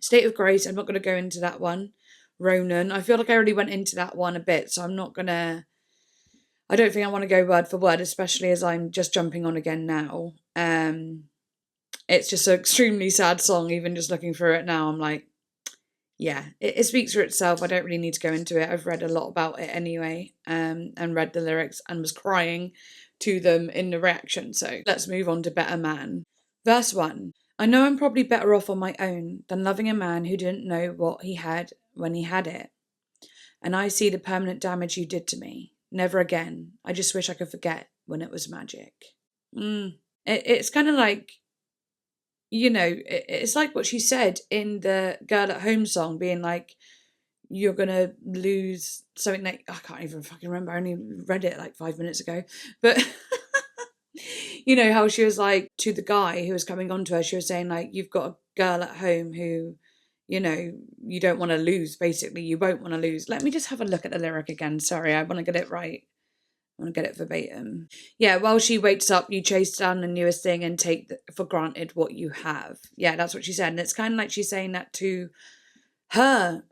State of Grace, I'm not going to go into that one. Ronan, I feel like I already went into that one a bit, so I don't think I want to go word for word, especially as I'm just jumping on again now. It's just an extremely sad song. Even just looking through it now, I'm like, yeah, it speaks for itself. I don't really need to go into it. I've read a lot about it anyway, and read the lyrics and was crying to them in the reaction. So let's move on to Better Man. Verse 1. I know I'm probably better off on my own than loving a man who didn't know what he had when he had it. And I see the permanent damage you did to me. Never again. I just wish I could forget when it was magic. It's kind of like, you know, it's like what she said in the Girl at Home song, being like, you're going to lose something that, I can't even fucking remember. I only read it like 5 minutes ago. But, you know, how she was like, to the guy who was coming on to her, she was saying like, you've got a girl at home who, you know, you don't want to lose, basically. You won't want to lose. Let me just have a look at the lyric again. Sorry, I want to get it right. I want to get it verbatim. Yeah, while she wakes up, you chase down the newest thing and take for granted what you have. Yeah, that's what she said. And it's kind of like she's saying that to her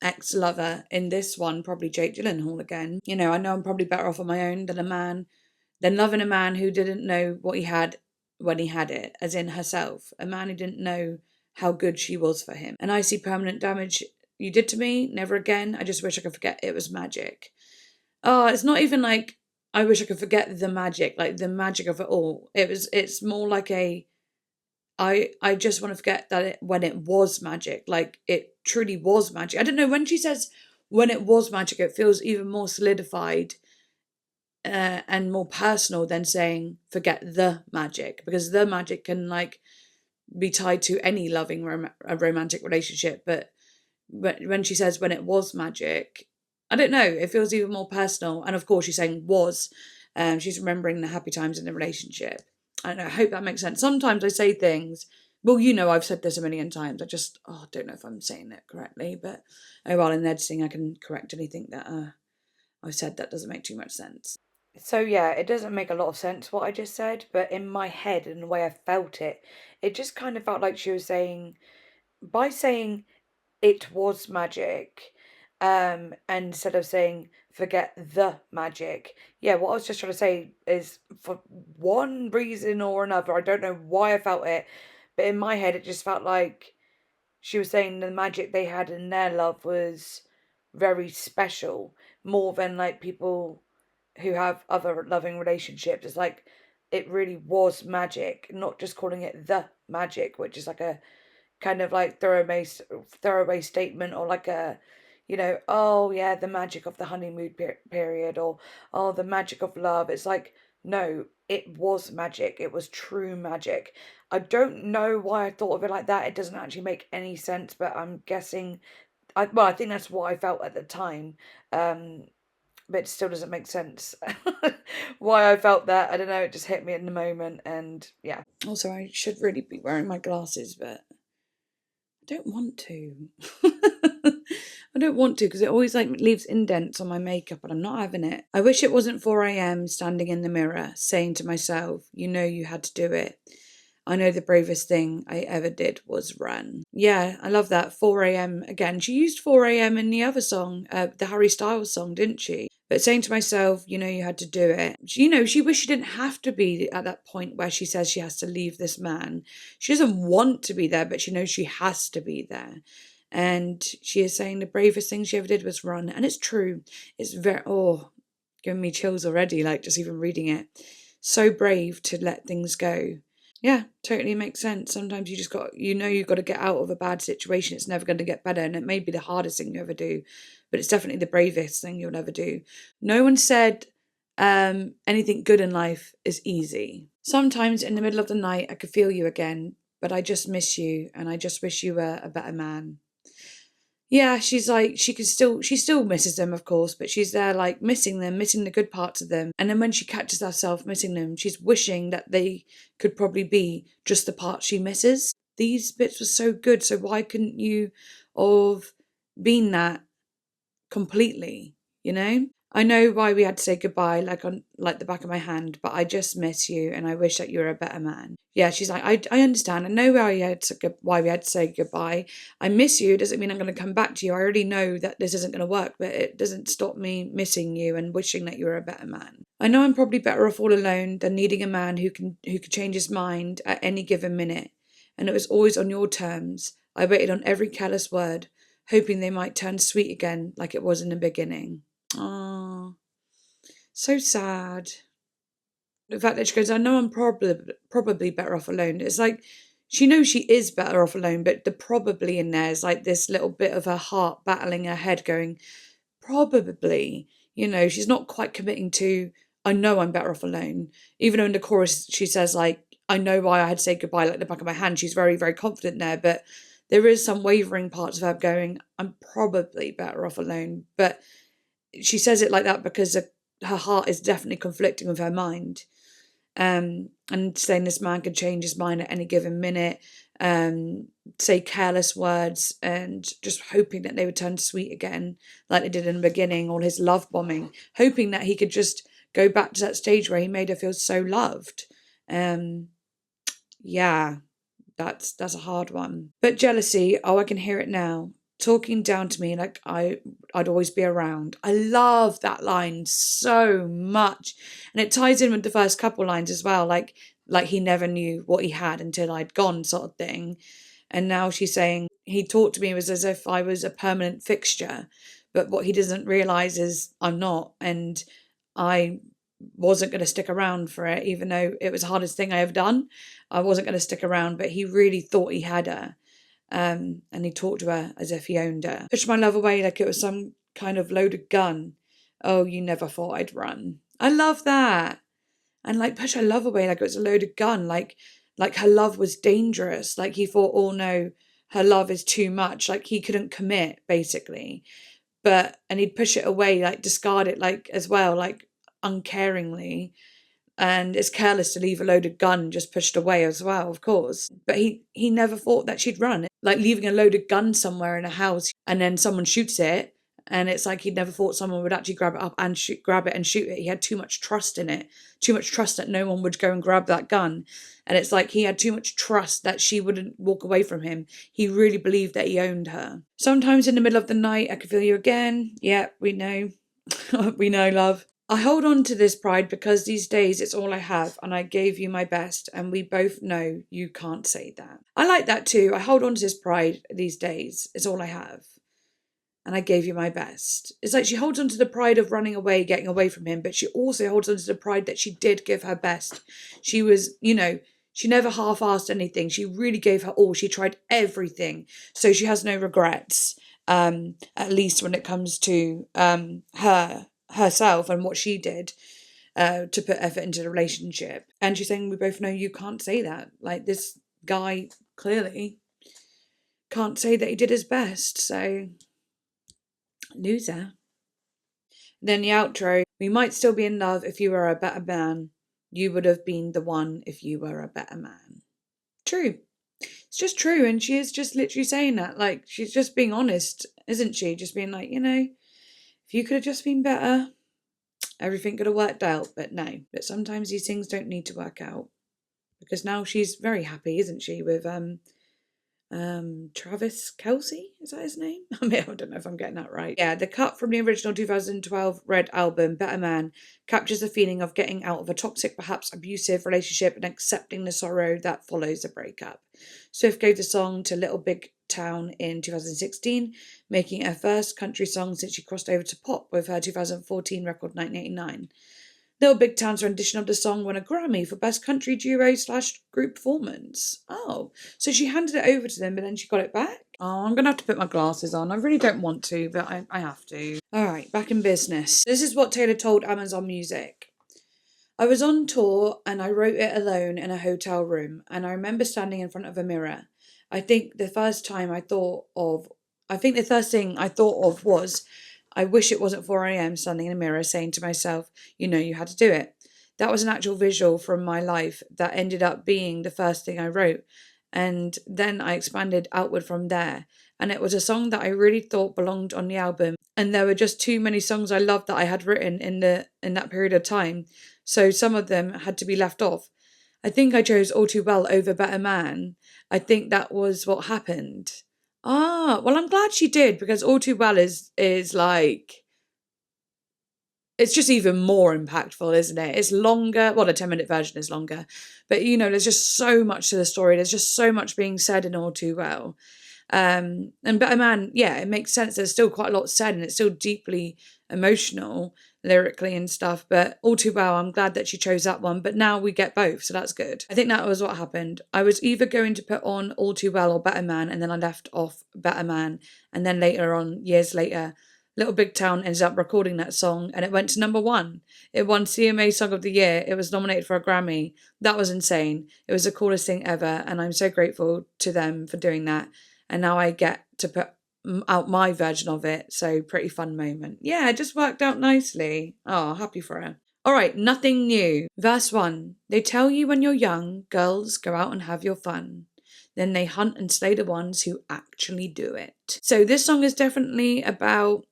ex-lover in this one, probably Jake Gyllenhaal again. You know, I know I'm probably better off on my own than loving a man who didn't know what he had when he had it, as in herself. A man who didn't know how good she was for him. And I see permanent damage you did to me. Never again. I just wish I could forget it was magic. Oh, it's not even like I wish I could forget the magic, like the magic of it all. It's more like I just want to forget that when it was magic, like it truly was magic. I don't know, when she says when it was magic, it feels even more solidified and more personal than saying forget the magic, because the magic can like be tied to any loving romantic relationship. But when she says when it was magic, I don't know, it feels even more personal. And of course she's saying was, she's remembering the happy times in the relationship. I don't know, I hope that makes sense. Sometimes I say things, well, you know, I've said this a million times, I just don't know if I'm saying it correctly, but oh well, in editing I can correct anything that I've said that doesn't make too much sense. So yeah, it doesn't make a lot of sense what I just said, but in my head and the way I felt it, it just kind of felt like she was saying, by saying it was magic, instead of saying forget the magic. Yeah, what I was just trying to say is, for one reason or another, I don't know why I felt it, but in my head it just felt like she was saying the magic they had in their love was very special, more than like people who have other loving relationships. It's like it really was magic, not just calling it the magic, which is like a kind of like throwaway statement, or like a, you know, oh yeah, the magic of the honeymoon period, or oh, the magic of love. It's like, no, it was magic. It was true magic. I don't know why I thought of it like that. It doesn't actually make any sense, but I'm guessing, I think that's what I felt at the time. But it still doesn't make sense why I felt that. I don't know, it just hit me in the moment, and yeah. Also, I should really be wearing my glasses, but I don't want to. I don't want to, because it always like leaves indents on my makeup and I'm not having it. I wish it wasn't 4 a.m. standing in the mirror saying to myself, you know you had to do it. I know the bravest thing I ever did was run. Yeah, I love that. 4 a.m. again. She used 4 a.m. in the other song, the Harry Styles song, didn't she? But saying to myself, you know you had to do it. You know, she wished she didn't have to be at that point where she says she has to leave this man. She doesn't want to be there, but she knows she has to be there. And she is saying the bravest thing she ever did was run. And it's true. It's very, giving me chills already, like just even reading it. So brave to let things go. Yeah, totally makes sense. Sometimes you just you've got to get out of a bad situation. It's never going to get better. And it may be the hardest thing you ever do, but it's definitely the bravest thing you'll ever do. No one said anything good in life is easy. Sometimes in the middle of the night, I could feel you again, but I just miss you and I just wish you were a better man. Yeah, she's like, she still misses them, of course, but she's there like missing them, missing the good parts of them. And then when she catches herself missing them, she's wishing that they could probably be just the parts she misses. These bits were so good, so why couldn't you have been that completely, you know? I know why we had to say goodbye, like on like the back of my hand, but I just miss you and I wish that you were a better man. Yeah, she's like, I understand. I know why we had to say goodbye. I miss you. It doesn't mean I'm going to come back to you. I already know that this isn't going to work, but it doesn't stop me missing you and wishing that you were a better man. I know I'm probably better off all alone than needing a man who could change his mind at any given minute. And it was always on your terms. I waited on every careless word, hoping they might turn sweet again like it was in the beginning. Oh, so sad. The fact that she goes, I know I'm probably better off alone. It's like she knows she is better off alone, but the probably in there is like this little bit of her heart battling her head going, probably. You know, she's not quite committing to, I know I'm better off alone. Even though in the chorus she says, like, I know why I had to say goodbye, like the back of my hand. She's very, very confident there, but there is some wavering parts of her going, I'm probably better off alone. But she says it like that because her heart is definitely conflicting with her mind. And saying this man could change his mind at any given minute, say careless words, and just hoping that they would turn sweet again, like they did in the beginning, all his love bombing, hoping that he could just go back to that stage where he made her feel so loved. Yeah, that's a hard one. But jealousy, I can hear it now, talking down to me like I'd always be around. I love that line so much. And it ties in with the first couple lines as well, like he never knew what he had until I'd gone, sort of thing. And now she's saying he talked to me was as if I was a permanent fixture, but what he doesn't realise is I'm not, and I wasn't going to stick around for it, even though it was the hardest thing I ever done. I wasn't going to stick around, but he really thought he had her. And he talked to her as if he owned her. Pushed my love away like it was some kind of loaded gun. Oh, you never thought I'd run. I love that. And like push her love away like it was a loaded gun. Like her love was dangerous. Like he thought, oh no, her love is too much. Like he couldn't commit, basically. And he'd push it away, like discard it, like as well, like uncaringly. And it's careless to leave a loaded gun just pushed away as well, of course. But he never thought that she'd run. Like leaving a loaded gun somewhere in a house and then someone shoots it, and it's like he'd never thought someone would actually grab it up and grab it and shoot it. He had too much trust in it, too much trust that no one would go and grab that gun. And it's like he had too much trust that she wouldn't walk away from him. He really believed that he owned her. Sometimes in the middle of the night, I could feel you again. Yeah, we know. We know, love. I hold on to this pride because these days it's all I have, and I gave you my best, and we both know you can't say that. I like that too. I hold on to this pride these days. It's all I have. And I gave you my best. It's like she holds on to the pride of running away, getting away from him, but she also holds on to the pride that she did give her best. She was, she never half-assed anything. She really gave her all. She tried everything. So she has no regrets, at least when it comes to herself and what she did to put effort into the relationship. And she's saying, we both know you can't say that. Like, this guy clearly can't say that he did his best. So, loser. Then the outro, we might still be in love if you were a better man. You would have been the one if you were a better man. True. It's just true. And she is just literally saying that. Like, she's just being honest, isn't she? Just being like, if you could have just been better, everything could have worked out. But no. But sometimes these things don't need to work out. Because now she's very happy, isn't she, with Travis Kelce, is that his name? I don't know if I'm getting that right. Yeah, the cut from the original 2012 Red album, Better Man, captures the feeling of getting out of a toxic, perhaps abusive relationship and accepting the sorrow that follows a breakup. Swift gave the song to Little Big Town in 2016, making it her first country song since she crossed over to pop with her 2014 record 1989. Little Big Town's rendition of the song won a Grammy for Best Country Duo/Group Performance. Oh, so she handed it over to them, but then she got it back? Oh, I'm going to have to put my glasses on. I really don't want to, but I have to. All right, back in business. This is what Taylor told Amazon Music. I was on tour and I wrote it alone in a hotel room, and I remember standing in front of a mirror. I think the first thing I thought of was, I wish it wasn't 4 a.m. standing in a mirror saying to myself, you had to do it. That was an actual visual from my life that ended up being the first thing I wrote. And then I expanded outward from there. And it was a song that I really thought belonged on the album. And there were just too many songs I loved that I had written in that period of time. So some of them had to be left off. I think I chose All Too Well over Better Man. I think that was what happened. Ah, well, I'm glad she did, because All Too Well is like, it's just even more impactful, isn't it? It's longer. Well, the 10-minute version is longer. But, there's just so much to the story. There's just so much being said in All Too Well. And Better Man, yeah, it makes sense. There's still quite a lot said, and it's still deeply emotional lyrically and stuff. But All Too Well, I'm glad that she chose that one. But now we get both, so that's good. I think that was what happened. I was either going to put on All Too Well or Better Man, and then I left off Better Man. And then later on, years later, Little Big Town ended up recording that song, and it went to number 1. It won CMA Song of the Year. It was nominated for a Grammy. That was insane. It was the coolest thing ever, and I'm so grateful to them for doing that. And now I get to put out my version of it, so pretty fun moment. Yeah, it just worked out nicely. Oh, happy for her. All right, nothing new. Verse 1. They tell you when you're young, girls, go out and have your fun. Then they hunt and slay the ones who actually do it. So this song is definitely about,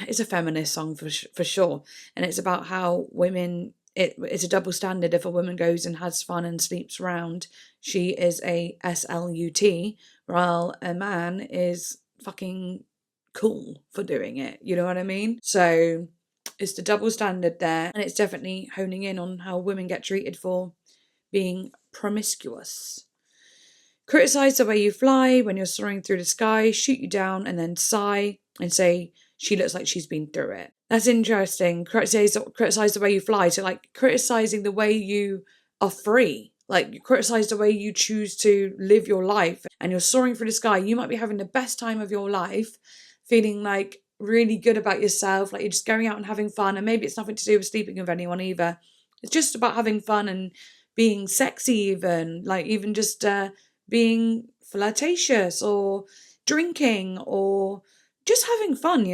it's a feminist song for sure. And it's about how women, it's a double standard. If a woman goes and has fun and sleeps around, she is a SLUT, while a man is fucking cool for doing it. You know what I mean? So it's the double standard there. And it's definitely honing in on how women get treated for being promiscuous. Criticize the way you fly when you're soaring through the sky, shoot you down and then sigh and say, she looks like she's been through it. That's interesting. Criticize the way you fly. So like criticizing the way you are free. Like you criticize the way you choose to live your life and you're soaring through the sky. You might be having the best time of your life, feeling like really good about yourself, like you're just going out and having fun, and maybe it's nothing to do with sleeping with anyone either. It's just about having fun and being sexy, even like even just being flirtatious or drinking or just having fun,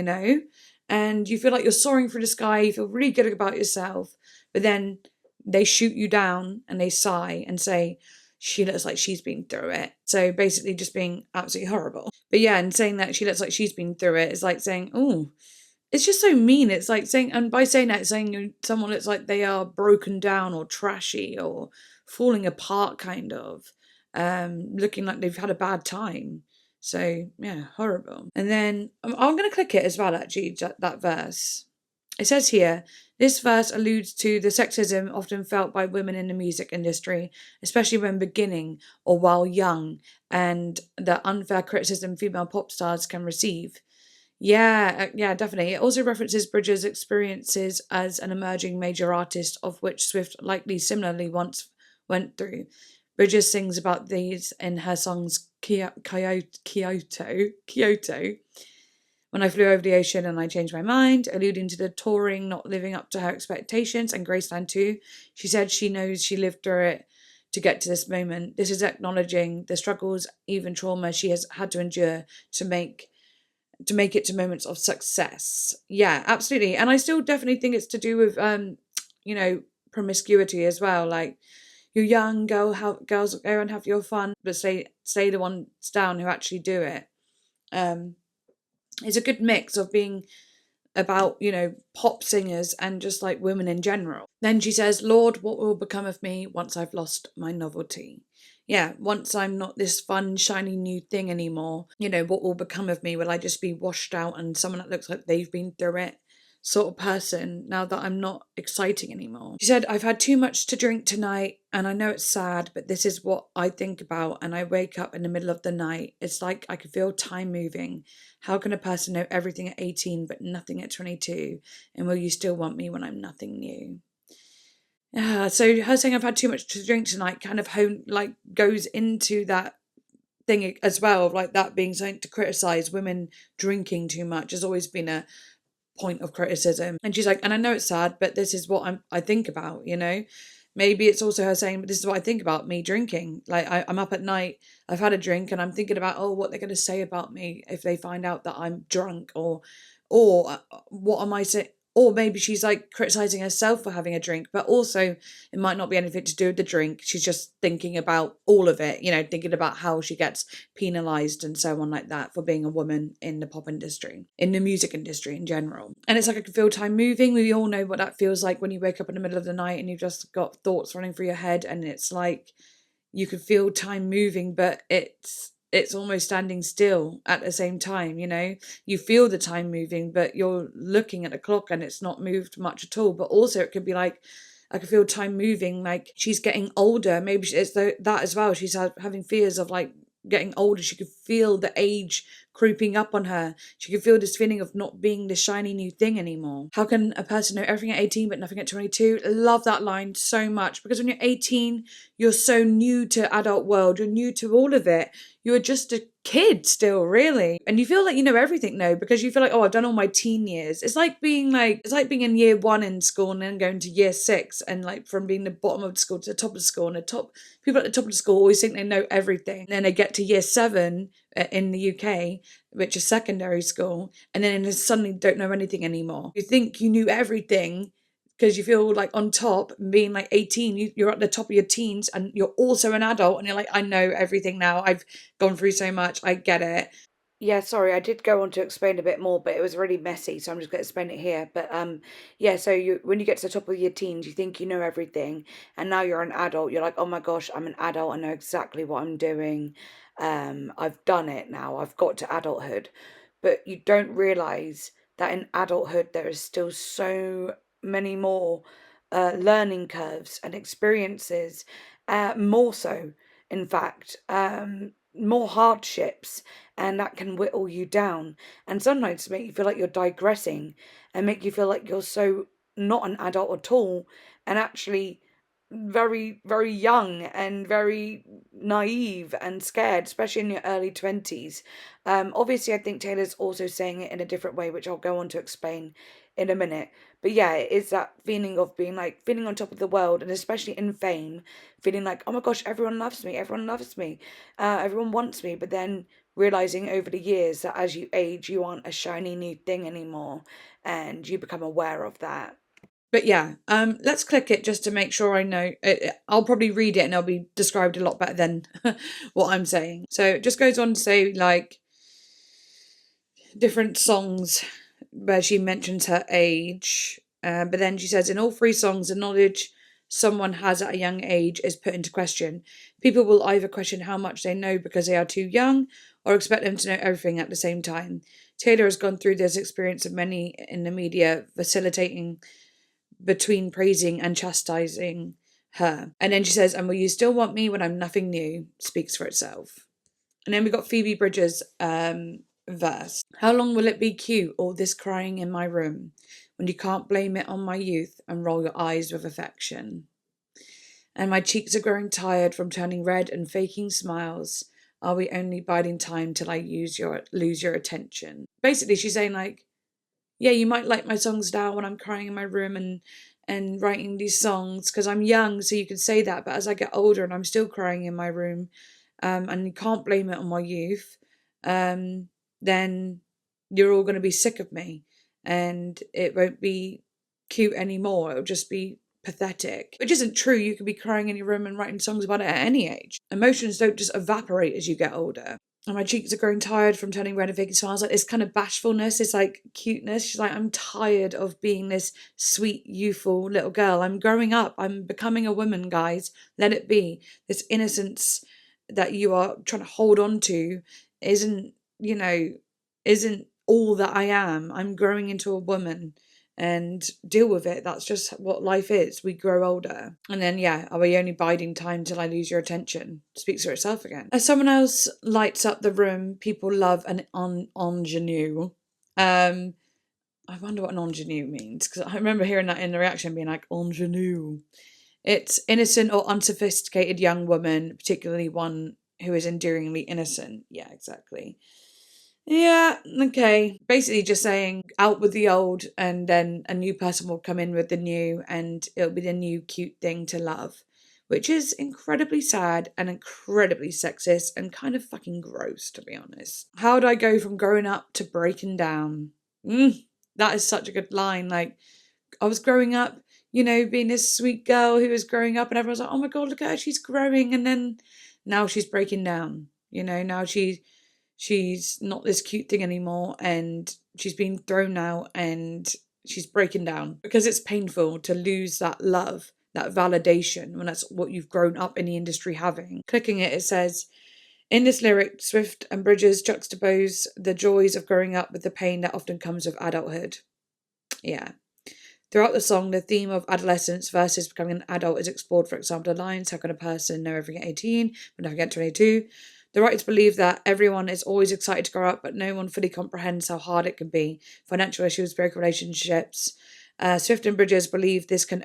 and you feel like you're soaring through the sky, you feel really good about yourself, but then they shoot you down and they sigh and say, she looks like she's been through it. So basically just being absolutely horrible. But yeah, and saying that she looks like she's been through it is like saying, oh, it's just so mean. It's like saying, and by saying that, it's saying someone looks like they are broken down or trashy or falling apart, kind of, looking like they've had a bad time. So yeah, horrible. And then I'm going to click it as well, actually, that verse. It says here, this verse alludes to the sexism often felt by women in the music industry, especially when beginning or while young, and the unfair criticism female pop stars can receive. Yeah, definitely. It also references Bridges' experiences as an emerging major artist, of which Swift likely similarly once went through. Bridges sings about these in her songs Kyoto, When I Flew Over the Ocean and I Changed My Mind, alluding to the touring not living up to her expectations, and Graceland too. She said she knows she lived through it to get to this moment. This is acknowledging the struggles, even trauma she has had to endure to make it to moments of success. Yeah, absolutely. And I still definitely think it's to do with promiscuity as well. Like, you're young, girls go and have your fun, but stay the ones down who actually do it. It's a good mix of being about, pop singers and just like women in general. Then she says, Lord, what will become of me once I've lost my novelty? Yeah, once I'm not this fun, shiny new thing anymore, what will become of me? Will I just be washed out and someone that looks like they've been through it sort of person now that I'm not exciting anymore? She said, I've had too much to drink tonight and I know it's sad, but this is what I think about, and I wake up in the middle of the night. It's like I can feel time moving. How can a person know everything at 18 but nothing at 22? And will you still want me when I'm nothing new? Yeah, so her saying I've had too much to drink tonight kind of goes into that thing as well, of like that being something to criticize. Women drinking too much has always been a point of criticism. And she's like, and I know it's sad, but this is what I think about, Maybe it's also her saying, but this is what I think about me drinking. Like, I'm up at night, I've had a drink, and I'm thinking about, oh, what they're going to say about me if they find out that I'm drunk, or what am I saying? Or maybe she's like criticizing herself for having a drink, but also it might not be anything to do with the drink. She's just thinking about all of it, thinking about how she gets penalized and so on like that for being a woman in the pop industry, in the music industry in general. And it's like I can feel time moving. We all know what that feels like when you wake up in the middle of the night and you've just got thoughts running through your head, and it's like you can feel time moving, but it's almost standing still at the same time. You feel the time moving, but you're looking at the clock and it's not moved much at all. But also it could be like, I can feel time moving, like she's getting older. Maybe it's that as well. She's having fears of like getting older. She could feel the age creeping up on her. She could feel this feeling of not being the shiny new thing anymore. How can a person know everything at 18 but nothing at 22? Love that line so much, because when you're 18, you're so new to adult world. You're new to all of it. You're just a kid still, really. And you feel like you know everything now, because you feel like, oh, I've done all my teen years. It's like being in year 1 in school and then going to year 6, and like from being the bottom of the school to the top of the school, and people at the top of the school always think they know everything. And then they get to year 7 in the UK, which is secondary school, and then they suddenly don't know anything anymore. You think you knew everything because you feel like on top, being like 18, you're at the top of your teens and you're also an adult, and you're like, I know everything now. I've gone through so much. I get it. Yeah, sorry, I did go on to explain a bit more, but it was really messy, so I'm just going to explain it here. But yeah, so when you get to the top of your teens, you think you know everything, and now you're an adult. You're like, oh my gosh, I'm an adult. I know exactly what I'm doing. I've done it now. I've got to adulthood, but you don't realize that in adulthood there is still so many more learning curves and experiences, more so, in fact. More hardships, and that can whittle you down, and sometimes make you feel like you're digressing, and make you feel like you're so not an adult at all, and actually very, very young and very naive and scared, especially in your early 20s. Obviously, I think Taylor's also saying it in a different way, which I'll go on to explain in a minute. But yeah, it is that feeling of being like feeling on top of the world, and especially in fame, feeling like, oh my gosh, everyone loves me, everyone wants me. But then realizing over the years that as you age, you aren't a shiny new thing anymore, and you become aware of that. But yeah, let's click it just to make sure I know. I'll probably read it and it'll be described a lot better than what I'm saying. So it just goes on to say like different songs where she mentions her age. But then she says, in all three songs, the knowledge someone has at a young age is put into question. People will either question how much they know because they are too young or expect them to know everything at the same time. Taylor has gone through this experience of many in the media facilitating between praising and chastising her. And then she says, and will you still want me when I'm nothing new? Speaks for itself. And then we got Phoebe Bridgers' verse. How long will it be cute, all this crying in my room, when you can't blame it on my youth and roll your eyes with affection? And my cheeks are growing tired from turning red and faking smiles. Are we only biding time till I lose your attention? Basically, she's saying like, yeah, you might like my songs now when I'm crying in my room and writing these songs because I'm young, so you can say that. But as I get older and I'm still crying in my room, and you can't blame it on my youth, then you're all going to be sick of me, and it won't be cute anymore. It'll just be pathetic. Which isn't true. You could be crying in your room and writing songs about it at any age. Emotions don't just evaporate as you get older. And my cheeks are growing tired from turning red and faking smiles. Like this kind of bashfulness, this like cuteness. She's like, I'm tired of being this sweet, youthful little girl. I'm growing up. I'm becoming a woman, guys. Let it be. This innocence that you are trying to hold on to isn't, isn't all that I am. I'm growing into a woman and deal with it. That's just what life is. We grow older. And then, yeah, are we only biding time till I lose your attention? Speaks for itself again. As someone else lights up the room, people love an ingenue. I wonder what an ingenue means, because I remember hearing that in the reaction being like, ingenue. It's innocent or unsophisticated young woman, particularly one who is endearingly innocent. Yeah, exactly. Yeah, okay. Basically just saying out with the old and then a new person will come in with the new and it'll be the new cute thing to love. Which is incredibly sad and incredibly sexist and kind of fucking gross, to be honest. How would I go from growing up to breaking down? That is such a good line. Like, I was growing up, being this sweet girl who was growing up and everyone's like, oh my God, look at her, she's growing. And then now she's breaking down, now she's not this cute thing anymore and she's being thrown out and she's breaking down because it's painful to lose that love, that validation when that's what you've grown up in the industry having. Clicking it, it says, in this lyric, Swift and Bridges juxtapose the joys of growing up with the pain that often comes with adulthood. Yeah. Throughout the song, the theme of adolescence versus becoming an adult is explored. For example, the lines, how can a person know everything at 18 but never get 22? The writers believe that everyone is always excited to grow up, but no one fully comprehends how hard it can be. Financial issues, broken relationships. Swift and Bridges believe this can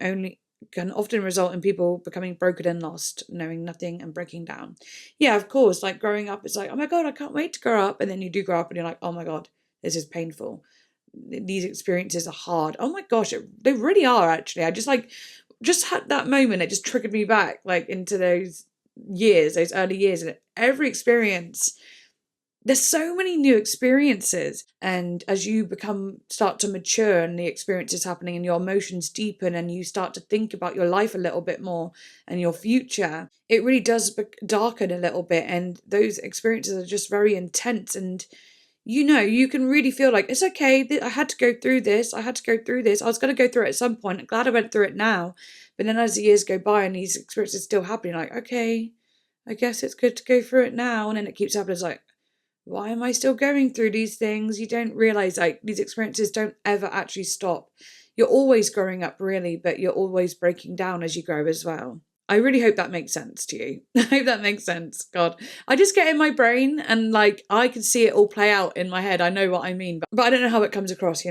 often result in people becoming broken and lost, knowing nothing and breaking down. Yeah, of course, like growing up, it's like, oh my God, I can't wait to grow up. And then you do grow up and you're like, oh my God, this is painful. These experiences are hard. Oh my gosh, they really are actually. I just had that moment. It just triggered me back like into those early years, and every experience. There's so many new experiences, and as you start to mature and the experience is happening and your emotions deepen and you start to think about your life a little bit more and your future, it really does darken a little bit, and those experiences are just very intense. And you can really feel like, it's okay, I had to go through this. I was going to go through it at some point. I'm glad I went through it now. But then as the years go by and these experiences still happening, like, okay, I guess it's good to go through it now. And then it keeps happening. It's like, why am I still going through these things? You don't realise, like, these experiences don't ever actually stop. You're always growing up, really, but you're always breaking down as you grow as well. I really hope that makes sense to you. I hope that makes sense. God, I just get in my brain and like I can see it all play out in my head. I know what I mean, but I don't know how it comes across,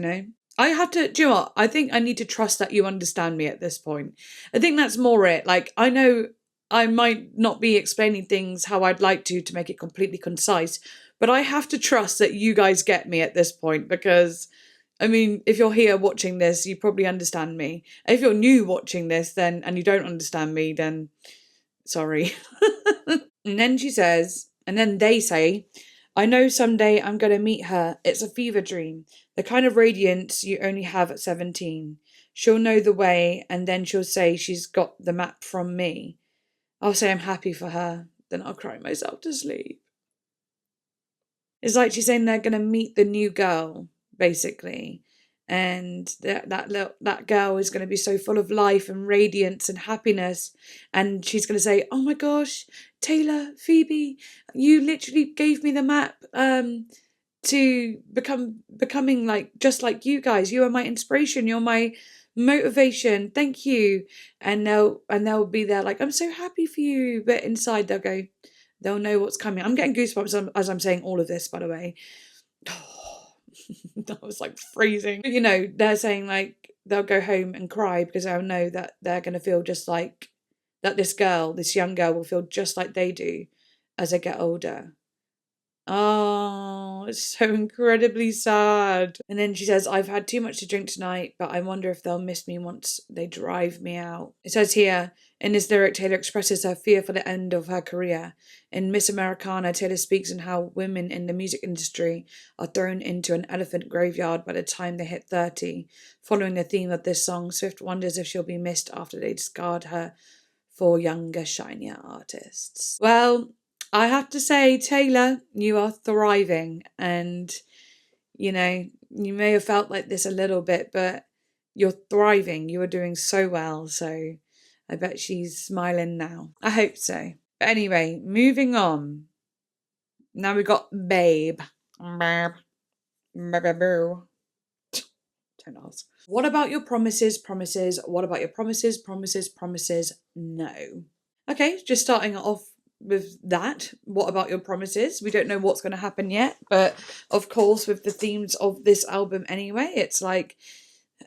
I have to, do you know what? I think I need to trust that you understand me at this point. I think that's more it. Like, I know I might not be explaining things how I'd like to make it completely concise, but I have to trust that you guys get me at this point because, I mean, if you're here watching this, you probably understand me. If you're new watching this, then, and you don't understand me, then sorry. And then she says, and then they say, I know someday I'm going to meet her. It's a fever dream, the kind of radiance you only have at 17. She'll know the way, and then she'll say she's got the map from me. I'll say I'm happy for her, then I'll cry myself to sleep. It's like she's saying they're going to meet the new girl, basically. And that girl is going to be so full of life and radiance and happiness. And she's going to say, oh my gosh, Taylor, Phoebe, you literally gave me the map to becoming like just like you guys. You are my inspiration. You're my motivation. Thank you. And they'll be there like, I'm so happy for you. But inside they'll know what's coming. I'm getting goosebumps as I'm saying all of this, by the way. That was like freezing. You know, they're saying like they'll go home and cry because they'll know that they're going to feel just like that this young girl will feel just like they do as they get older. Oh, it's so incredibly sad. And then she says, I've had too much to drink tonight, but I wonder if they'll miss me once they drive me out. It says here, in this lyric, Taylor expresses her fear for the end of her career. In Miss Americana, Taylor speaks on how women in the music industry are thrown into an elephant graveyard by the time they hit 30. Following the theme of this song, Swift wonders if she'll be missed after they discard her for younger, shinier artists. Well, I have to say, Taylor, you are thriving. And, you know, you may have felt like this a little bit, but you're thriving. You are doing so well. So I bet she's smiling now. I hope so. But anyway, moving on. Now we got Babe. Babe. Don't ask. What about your promises? What about your promises? No. Okay, just starting off with that. What about your promises? We don't know what's going to happen yet, but of course, with the themes of this album anyway, it's like,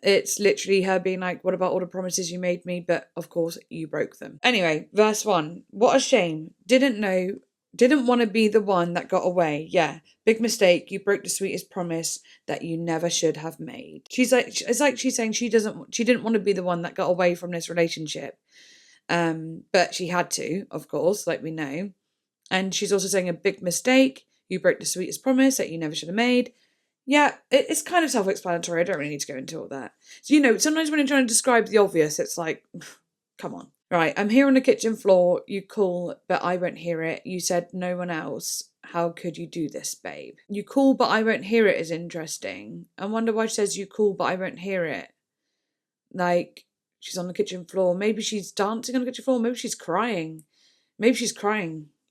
it's literally her being like, what about all the promises you made me? But of course, you broke them. Anyway, verse 1. What a shame. Didn't want to be the one that got away. Yeah, big mistake. You broke the sweetest promise that you never should have made. She's like, it's like she's saying she didn't want to be the one that got away from this relationship. But she had to, of course, like we know. And she's also saying a big mistake. You broke the sweetest promise that you never should have made. Yeah, it's kind of self-explanatory. I don't really need to go into all that. So, you know, sometimes when you're trying to describe the obvious, it's like, come on. Right, I'm here on the kitchen floor. You call, but I won't hear it. You said no one else. How could you do this, babe? You call, but I won't hear it is interesting. I wonder why she says you call, but I won't hear it. Like, she's on the kitchen floor. Maybe she's dancing on the kitchen floor. Maybe she's crying.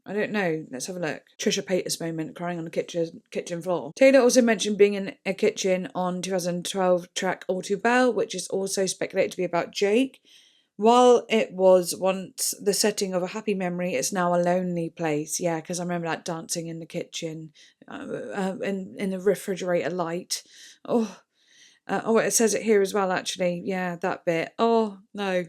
I don't know. Let's have a look. Trisha Paytas moment, crying on the kitchen floor. Taylor also mentioned being in a kitchen on 2012 track All Too Well, which is also speculated to be about Jake. While it was once the setting of a happy memory, it's now a lonely place. Yeah, because I remember that dancing in the kitchen, in the refrigerator light. Oh, it says it here as well, actually. Yeah, that bit. Oh, no.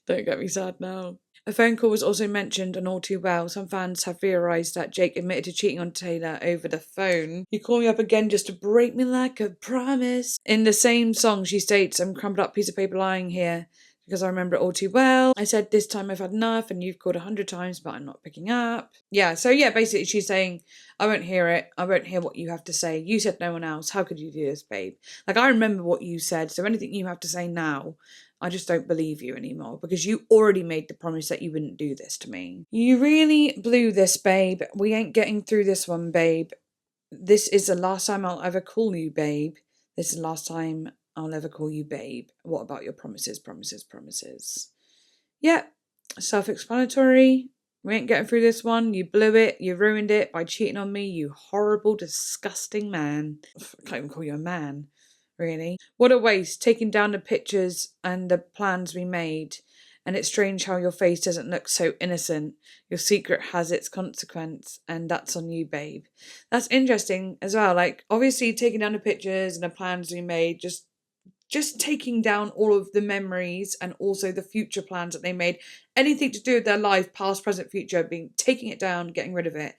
Don't get me sad now. A phone call was also mentioned on All Too Well. Some fans have theorised that Jake admitted to cheating on Taylor over the phone. You call me up again just to break me like a promise. In the same song, she states, I'm crumpled up piece of paper lying here because I remember it all too well. I said, this time I've had enough and you've called 100 times, but I'm not picking up. Yeah, so yeah, basically she's saying, I won't hear it. I won't hear what you have to say. You said no one else. How could you do this, babe? Like, I remember what you said, so anything you have to say now, I just don't believe you anymore because you already made the promise that you wouldn't do this to me. You really blew this, babe. We ain't getting through this one, babe. This is the last time I'll ever call you, babe. This is the last time I'll ever call you, babe. What about your promises? Yeah, self-explanatory. We ain't getting through this one. You blew it. You ruined it by cheating on me, you horrible, disgusting man. I can't even call you a man. Really. What a waste, taking down the pictures and the plans we made and it's strange how your face doesn't look so innocent. Your secret has its consequence, and that's on you, babe. That's interesting as well. Like, obviously taking down the pictures and the plans we made, just taking down all of the memories and also the future plans that they made, anything to do with their life, past, present, future, taking it down, getting rid of it.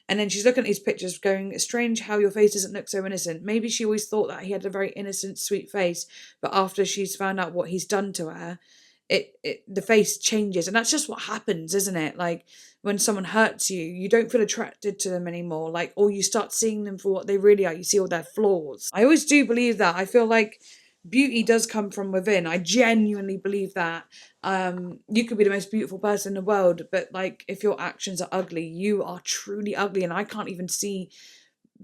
And then she's looking at these pictures going, it's strange how your face doesn't look so innocent. Maybe she always thought that he had a very innocent, sweet face, but after she's found out what he's done to her, the face changes. And that's just what happens, isn't it? Like, when someone hurts you, you don't feel attracted to them anymore. Like, or you start seeing them for what they really are. You see all their flaws. I always do believe that. I feel like beauty does come from within. I genuinely believe that. You could be the most beautiful person in the world, but like, if your actions are ugly, you are truly ugly. And I can't even see,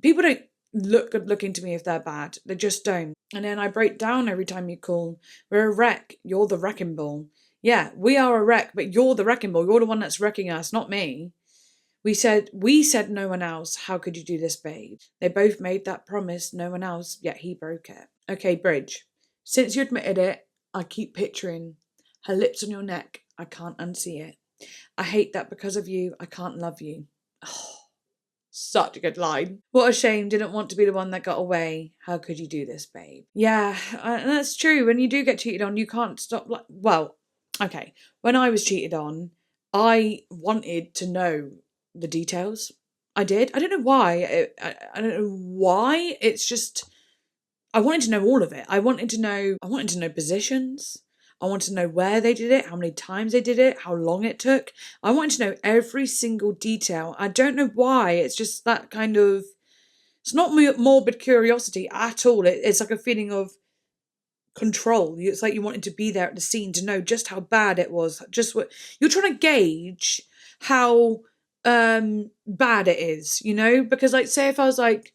people don't look good looking to me if they're bad. They just don't. And then I break down every time you call. We're a wreck. You're the wrecking ball. Yeah, we are a wreck, but you're the wrecking ball. You're the one that's wrecking us, not me. We said no one else. How could you do this, babe? They both made that promise, no one else, yet he broke it. Okay, bridge. Since you admitted it, I keep picturing her lips on your neck. I can't unsee it. I hate that because of you, I can't love you. Oh, such a good line. What a shame, didn't want to be the one that got away. How could you do this, babe? Yeah, that's true. When you do get cheated on, you can't stop. Okay, when I was cheated on, I wanted to know the details. I did. I don't know why. I don't know why. It's just, I wanted to know all of it. I wanted to know positions. I wanted to know where they did it, how many times they did it, how long it took. I wanted to know every single detail. I don't know why. It's just that kind of, it's not morbid curiosity at all. It's like a feeling of control. It's like you wanted to be there at the scene to know just how bad it was. Just what you're trying to gauge how bad it is, because like, say if I was like,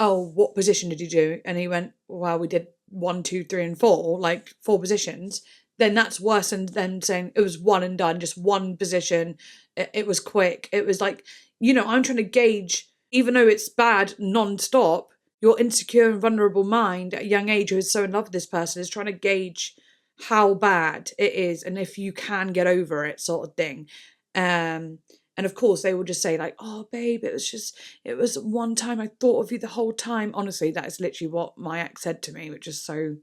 oh, what position did you do? And he went, well, we did 1, 2, 3, and 4, like 4 positions. Then that's worse than them saying it was one and done, just one position. It was quick. It was like, I'm trying to gauge, even though it's bad non-stop, your insecure and vulnerable mind at a young age who is so in love with this person is trying to gauge how bad it is and if you can get over it, sort of thing. And of course, they will just say like, oh, babe, it was one time I thought of you the whole time. Honestly, that is literally what my ex said to me, which is so...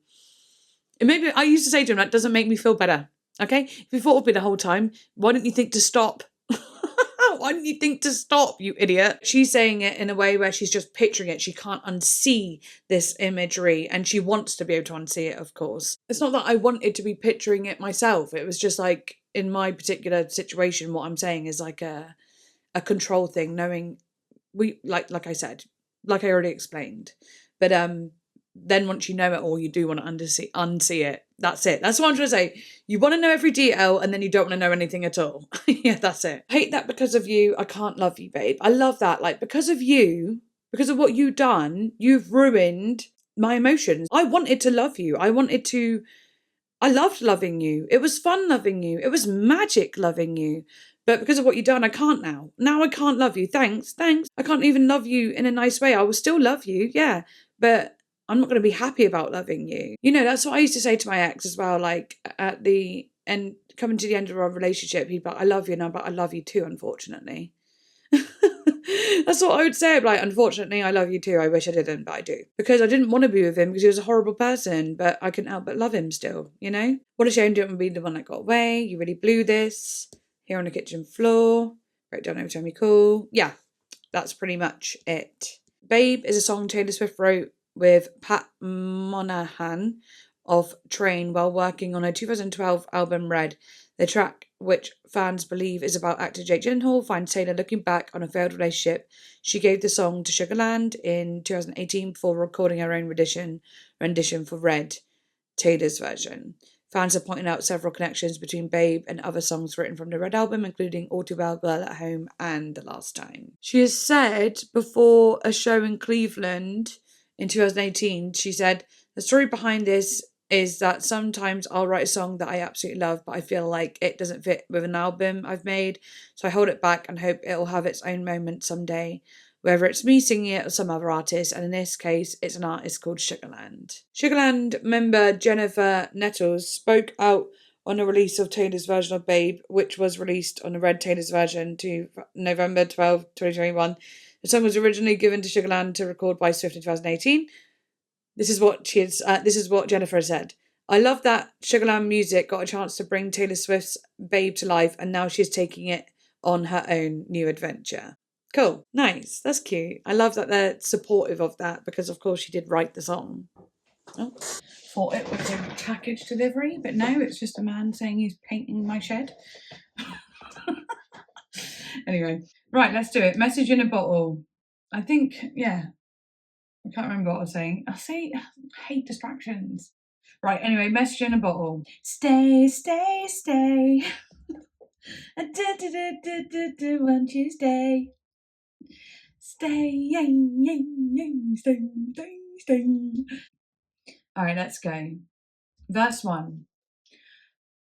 I used to say to him, that doesn't make me feel better, okay? If you thought of me the whole time, why didn't you think to stop? Why didn't you think to stop, you idiot? She's saying it in a way where she's just picturing it. She can't unsee this imagery, and she wants to be able to unsee it, of course. It's not that I wanted to be picturing it myself. It was just like, in my particular situation, what I'm saying is like a control thing, knowing like I said, like I already explained. But then once you know it all, you do want to unsee it. That's it. That's what I'm trying to say. You want to know every detail and then you don't want to know anything at all. Yeah, that's it. I hate that because of you, I can't love you, babe. I love that. Like, because of you, because of what you've done, you've ruined my emotions. I wanted to love you. I loved loving you. It was fun loving you. It was magic loving you. But because of what you've done, I can't now. Now I can't love you. Thanks. I can't even love you in a nice way. I will still love you, yeah. But I'm not going to be happy about loving you. That's what I used to say to my ex as well. Like, at the end, coming to the end of our relationship, he'd be like, I love you now, but I love you too, unfortunately. That's what I would say. Like, unfortunately, I love you too. I wish I didn't, but I do. Because I didn't want to be with him because he was a horrible person, but I couldn't help but love him still, What a shame, didn't want to be the one that got away. You really blew this. Here on the kitchen floor. Break down every time you call. Yeah, that's pretty much it. Babe is a song Taylor Swift wrote with Pat Monahan of Train while working on her 2012 album Red. The track, which fans believe is about actor Jake Gyllenhaal, finds Taylor looking back on a failed relationship. She gave the song to Sugarland in 2018 before recording her own rendition for Red, Taylor's version. Fans have pointed out several connections between Babe and other songs written from the Red album, including All Too Well, Girl at Home, and The Last Time. She has said before a show in Cleveland in 2018, she said, the story behind this is that sometimes I'll write a song that I absolutely love, but I feel like it doesn't fit with an album I've made, so I hold it back and hope it'll have its own moment someday, whether it's me singing it or some other artist, and in this case, it's an artist called Sugarland. Sugarland member Jennifer Nettles spoke out on a release of Taylor's version of Babe, which was released on a Red Taylor's version to November 12, 2021. The song was originally given to Sugarland to record by Swift in 2018. This is what Jennifer said. I love that Sugarland Music got a chance to bring Taylor Swift's Babe to life, and now she's taking it on her own new adventure. Cool. Nice. That's cute. I love that they're supportive of that because, of course, she did write the song. Oh, thought it was a package delivery, but no, it's just a man saying he's painting my shed. Anyway, right, let's do it. Message in a bottle. I think, yeah. I can't remember what I was saying. I hate distractions. Right, anyway, message in a bottle. Stay, stay, stay. Won't you stay? Stay, stay. All right, let's go. Verse 1.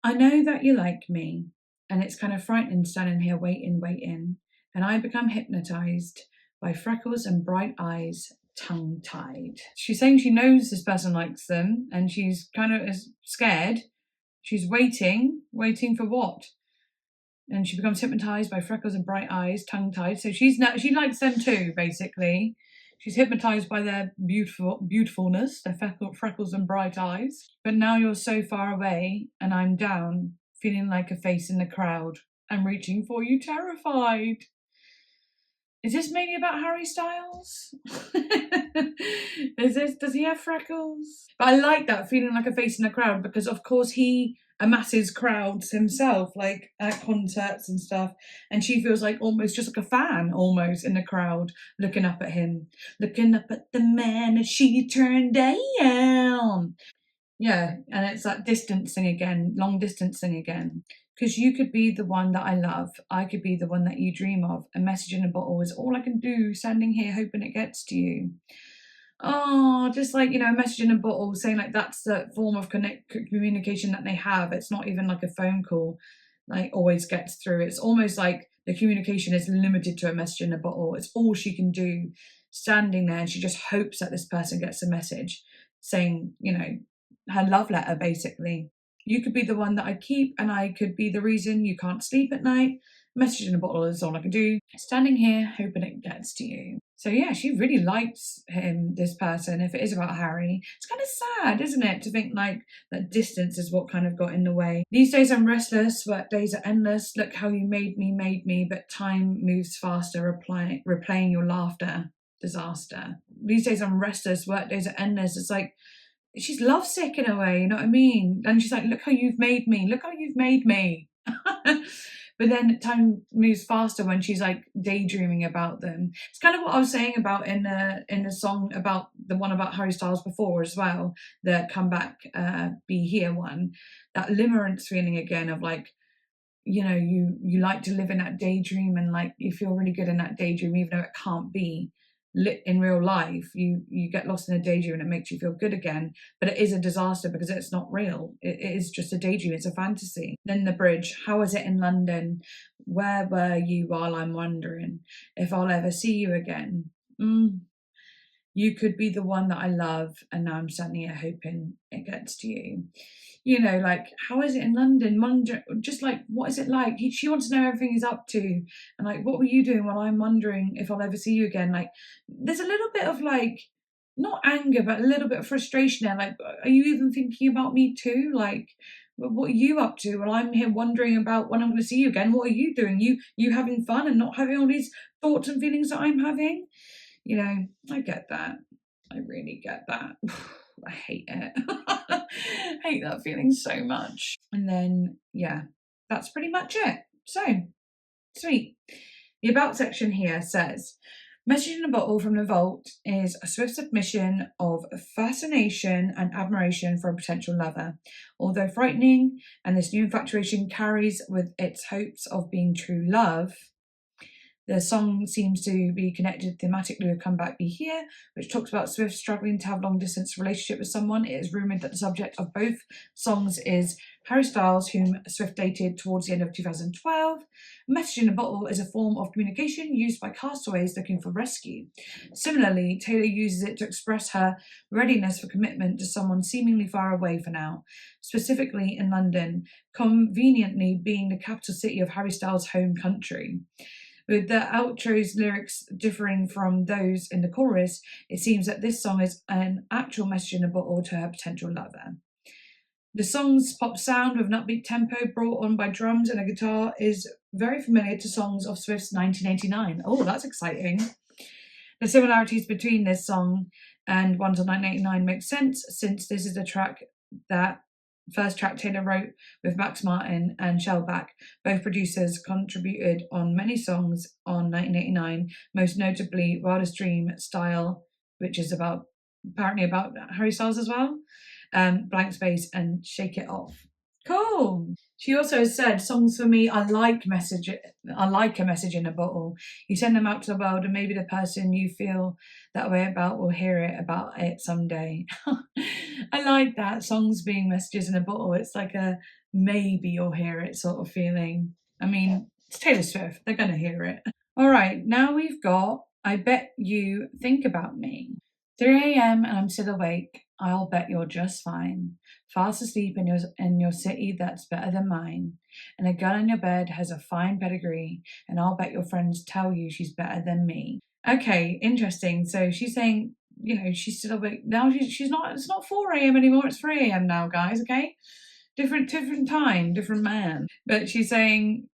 I know that you like me, and it's kind of frightening standing here waiting, and I become hypnotized by freckles and bright eyes, tongue-tied. She's saying she knows this person likes them, and she's kind of scared. She's waiting for what? And she becomes hypnotized by freckles and bright eyes, tongue-tied. So she likes them too, basically. She's hypnotized by their beautifulness, their freckles and bright eyes. But now you're so far away, and I'm down, feeling like a face in the crowd. I'm reaching for you, terrified. Is this maybe about Harry Styles? Does he have freckles? But I like that, feeling like a face in the crowd, because of course he amasses crowds himself, like at concerts and stuff, and she feels like almost just like a fan almost in the crowd, looking up at him, looking up at the man as she turned down. Yeah, and it's that distancing again, long distancing again. Because you could be the one that I love. I could be the one that you dream of. A message in a bottle is all I can do, standing here hoping it gets to you. Oh, just like, a message in a bottle, saying like that's the form of communication that they have. It's not even like a phone call, like always gets through. It's almost like the communication is limited to a message in a bottle. It's all she can do, standing there, and she just hopes that this person gets a message saying, her love letter, basically. You could be the one that I keep, and I could be the reason you can't sleep at night. Message in a bottle is all I can do. Standing here, hoping it gets to you. So yeah, she really likes him, this person, if it is about Harry. It's kind of sad, isn't it, to think like that distance is what kind of got in the way. These days I'm restless, work days are endless. Look how you made me, but time moves faster, replaying your laughter. Disaster. These days I'm restless, work days are endless. It's like, she's lovesick in a way, you know what I mean? And she's like, look how you've made me. But then time moves faster when she's like daydreaming about them. It's kind of what I was saying about in the song about the one about Harry Styles before as well, the Come Back, Be Here one. That limerence feeling again of like, you like to live in that daydream, and like you feel really good in that daydream even though it can't be lit in real life. You get lost in a daydream and it makes you feel good again, but it is a disaster because it's not real. It is just a daydream, it's a fantasy. Then the bridge. How is it in London? Where were you while I'm wondering if I'll ever see you again? You could be the one that I love, and now I'm standing here hoping it gets to you. Like, how is it in London? Just like, what is it like? She wants to know everything he's up to. And like, what were you doing while I'm wondering if I'll ever see you again? Like, there's a little bit of like, not anger, but a little bit of frustration there. Like, are you even thinking about me too? Like, what are you up to? Well, I'm here wondering about when I'm going to see you again. What are you doing? You having fun and not having all these thoughts and feelings that I'm having? I get that. I really get that. I hate it. I hate that feeling so much. And then, yeah, that's pretty much it. So, sweet. The About section here says, Message in a Bottle from the Vault is a swift submission of fascination and admiration for a potential lover. Although frightening, and this new infatuation carries with its hopes of being true love, The song seems to be connected thematically with Come Back Be Here, which talks about Swift struggling to have a long distance relationship with someone. It is rumoured that the subject of both songs is Harry Styles, whom Swift dated towards the end of 2012. A message in a bottle is a form of communication used by castaways looking for rescue. Similarly, Taylor uses it to express her readiness for commitment to someone seemingly far away for now, specifically in London, conveniently being the capital city of Harry Styles' home country. With the outro's lyrics differing from those in the chorus, it seems that this song is an actual message in a bottle to her potential lover. The song's pop sound with an upbeat tempo brought on by drums and a guitar is very familiar to songs of Swift's 1989. Oh, that's exciting. The similarities between this song and ones of 1989 make sense, since this is the first track Taylor wrote with Max Martin and Shellback. Both producers contributed on many songs on 1989, most notably Wildest Dream, Style, which is apparently about Harry Styles as well, Blank Space, and Shake It Off. Cool. She also has said, songs for me are like a message in a bottle. You send them out to the world and maybe the person you feel that way about will hear about it someday. I like that, songs being messages in a bottle. It's like a maybe you'll hear it sort of feeling. I mean, it's Taylor Swift, they're going to hear it. All right, now we've got I Bet You Think About Me. 3 a.m. and I'm still awake. I'll bet you're just fine. Fast asleep in your city that's better than mine. And a girl in your bed has a fine pedigree, and I'll bet your friends tell you she's better than me. Okay, interesting. So she's saying, she's still awake now. She's not. It's not 4 a.m. anymore. It's 3 a.m. now, guys. Okay, different time, different man. But she's saying,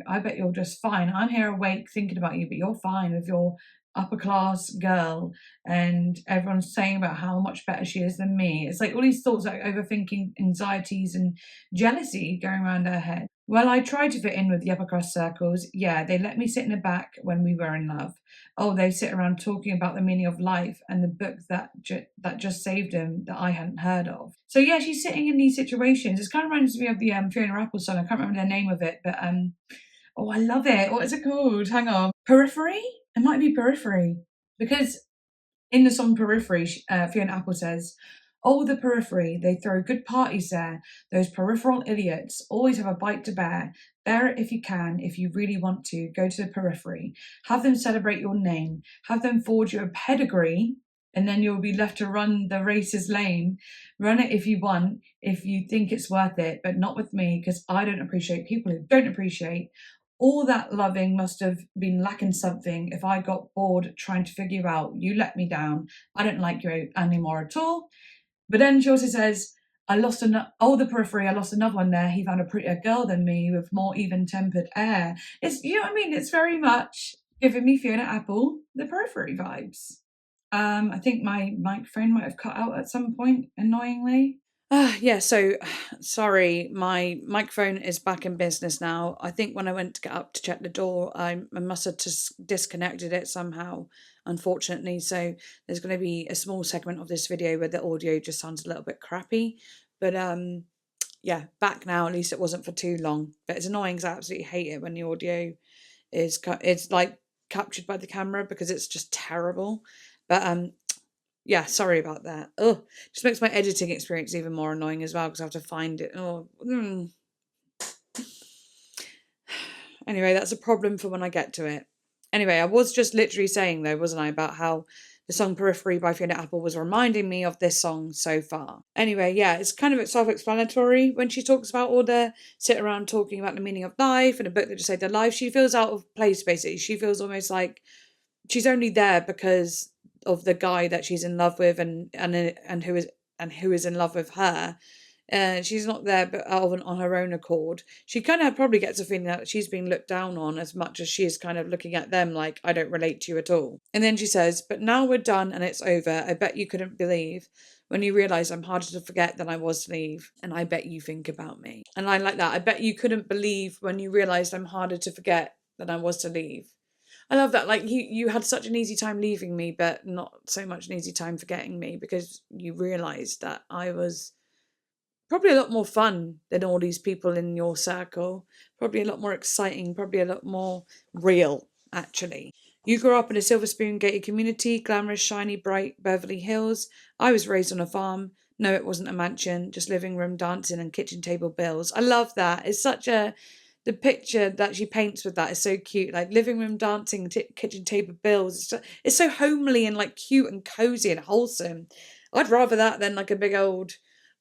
I bet you're just fine. I'm here awake thinking about you, but you're fine with your upper class girl, and everyone's saying about how much better she is than me. It's like all these thoughts, like overthinking, anxieties, and jealousy going around her head. Well, I tried to fit in with the upper class circles. Yeah, they let me sit in the back when we were in love. Oh, they sit around talking about the meaning of life and the book that just saved him that I hadn't heard of. So yeah, she's sitting in these situations. It kind of reminds me of the Fiona Apple song. I can't remember the name of it, but oh, I love it. What is it called? Hang on. Periphery? It might be Periphery. Because in the song Periphery, Fiona Apple says, oh, the periphery, they throw good parties there. Those peripheral idiots always have a bite to bear. Bear it if you can, if you really want to. Go to the periphery. Have them celebrate your name. Have them forge you a pedigree, and then you'll be left to run the race's lane. Run it if you want, if you think it's worth it, but not with me, because I don't appreciate people who don't appreciate. All that loving must have been lacking something if I got bored trying to figure you out. You let me down. I don't like you anymore at all. But then she also says, I lost the periphery, I lost another one there. He found a prettier girl than me with more even-tempered air. It's, you know what I mean? It's very much giving me Fiona Apple, the Periphery vibes. I think my microphone might have cut out at some point, annoyingly. Yeah, so sorry, my microphone is back in business now. I think when I went to get up to check the door, I must have just disconnected it somehow, unfortunately. So there's going to be a small segment of this video where the audio just sounds a little bit crappy. But yeah, back now. At least it wasn't for too long. But it's annoying because I absolutely hate it when the audio is it's like captured by the camera because it's just terrible. But yeah, sorry about that. Oh, just makes my editing experience even more annoying as well because I have to find it. Anyway, that's a problem for when I get to it. Anyway, I was just literally saying though, wasn't I, about how the song Periphery by Fiona Apple was reminding me of this song so far. Anyway, yeah, it's kind of self-explanatory when she talks about all the sit around talking about the meaning of life and a book that just saved their life. She feels out of place, basically. She feels almost like she's only there because of the guy that she's in love with and who is in love with her. She's not there but on her own accord. She kind of probably gets a feeling that she's being looked down on as much as she is kind of looking at them like, I don't relate to you at all. And then she says, but now we're done and it's over. I bet you couldn't believe when you realise I'm harder to forget than I was to leave. And I bet you think about me. And I like that. I bet you couldn't believe when you realised I'm harder to forget than I was to leave. I love that. Like you had such an easy time leaving me, but not so much an easy time forgetting me because you realised that I was probably a lot more fun than all these people in your circle. Probably a lot more exciting. Probably a lot more real. actually. You grew up in a silver spoon gated community, glamorous, shiny, bright Beverly Hills. I was raised on a farm. No, it wasn't a mansion, just living room dancing and kitchen table bills. I love that. It's such a, the picture that she paints with that is so cute. Like living room dancing, kitchen table bills. It's so homely and like cute and cozy and wholesome. I'd rather that than like a big old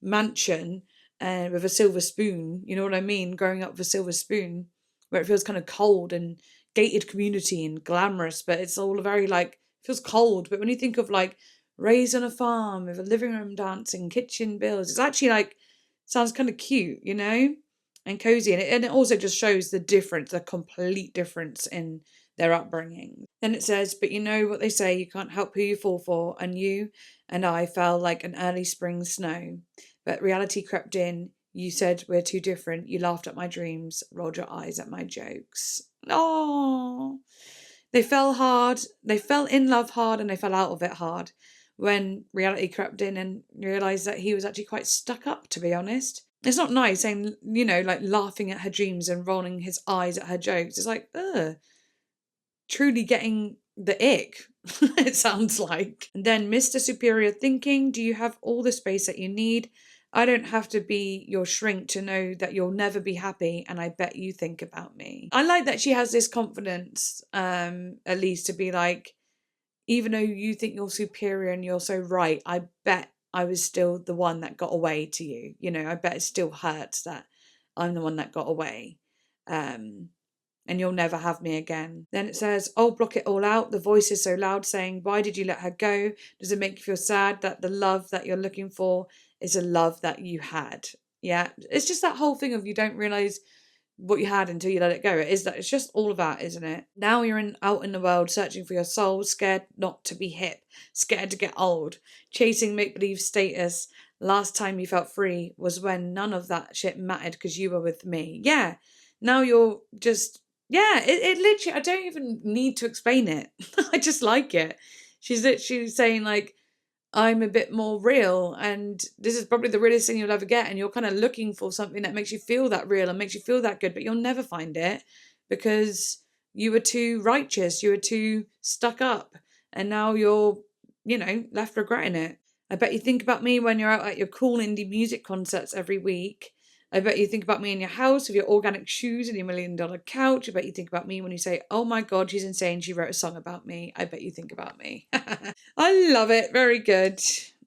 mansion with a silver spoon. You know what I mean? Growing up with a silver spoon, where it feels kind of cold and gated community and glamorous, but it's all very like feels cold. But when you think of like raised on a farm with a living room dancing, kitchen bills, it's actually like sounds kind of cute, you know, and cozy, and it also just shows the difference, the complete difference in their upbringing. Then it says, but you know what they say, you can't help who you fall for, and you and I fell like an early spring snow, but reality crept in. You said we're too different. You laughed at my dreams, rolled your eyes at my jokes. Oh, they fell hard. They fell in love hard and they fell out of it hard when reality crept in and realised that he was actually quite stuck up, to be honest. It's not nice saying, you know, like laughing at her dreams and rolling his eyes at her jokes. It's like, ugh, truly getting the ick, it sounds like. And then, Mr. Superior Thinking, do you have all the space that you need? I don't have to be your shrink to know that you'll never be happy, and I bet you think about me. I like that she has this confidence, at least, to be like, even though you think you're superior and you're so right, I bet I was still the one that got away to you. You know, I bet it still hurts that I'm the one that got away. And you'll never have me again. Then it says, oh, block it all out. The voice is so loud saying, why did you let her go? Does it make you feel sad that the love that you're looking for is a love that you had? Yeah, it's just that whole thing of you don't realise what you had until you let it go. It is that, it's just all of that, isn't it? Now you're out in the world searching for your soul, scared not to be hip, scared to get old, chasing make-believe status. Last time you felt free was when none of that shit mattered because you were with me. Yeah, now you're just, yeah, it literally, I don't even need to explain it. I just like it. She's literally saying like, I'm a bit more real, and this is probably the realest thing you'll ever get, and you're kind of looking for something that makes you feel that real and makes you feel that good, but you'll never find it because you were too righteous, you were too stuck up, and now you're, you know, left regretting it. I bet you think about me when you're out at your cool indie music concerts every week. I bet you think about me in your house with your organic shoes and your $1 million couch. I bet you think about me when you say, oh my God, she's insane, she wrote a song about me. I bet you think about me. I love it. Very good.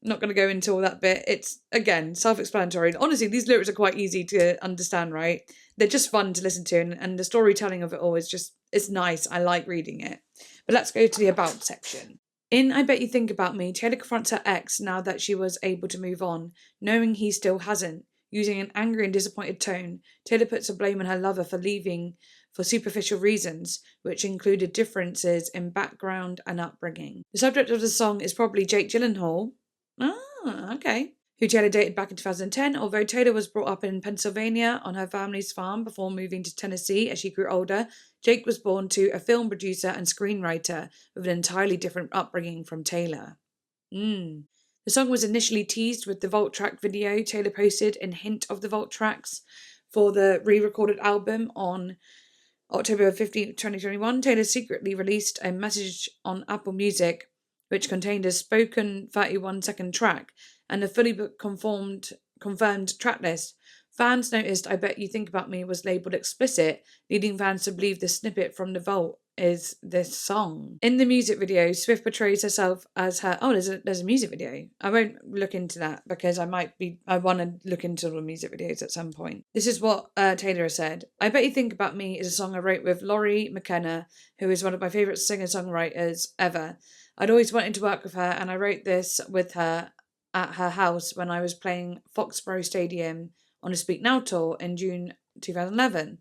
Not going to go into all that bit. It's, again, self-explanatory. Honestly, these lyrics are quite easy to understand, right? They're just fun to listen to, and the storytelling of it all is just, it's nice. I like reading it. But let's go to the about section. In I Bet You Think About Me, Taylor confronts her ex now that she was able to move on, knowing he still hasn't. Using an angry and disappointed tone, Taylor puts the blame on her lover for leaving for superficial reasons, which included differences in background and upbringing. The subject of the song is probably Jake Gyllenhaal. Ah, okay. Who Taylor dated back in 2010, although Taylor was brought up in Pennsylvania on her family's farm before moving to Tennessee as she grew older. Jake was born to a film producer and screenwriter with an entirely different upbringing from Taylor. The song was initially teased with the Vault track video Taylor posted in hint of the Vault tracks for the re-recorded album on October 15th, 2021. Taylor secretly released a message on Apple Music which contained a spoken 31-second track and a fully confirmed track list. Fans noticed I Bet You Think About Me was labelled explicit, leading fans to believe the snippet from the Vault is this song. In the music video, Swift portrays herself as her... Oh, there's a music video. I won't look into that because I want to look into all the music videos at some point. This is what Taylor has said. I Bet You Think About Me is a song I wrote with Laurie McKenna, who is one of my favourite singer-songwriters ever. I'd always wanted to work with her, and I wrote this with her at her house when I was playing Foxborough Stadium on a Speak Now tour in June 2011.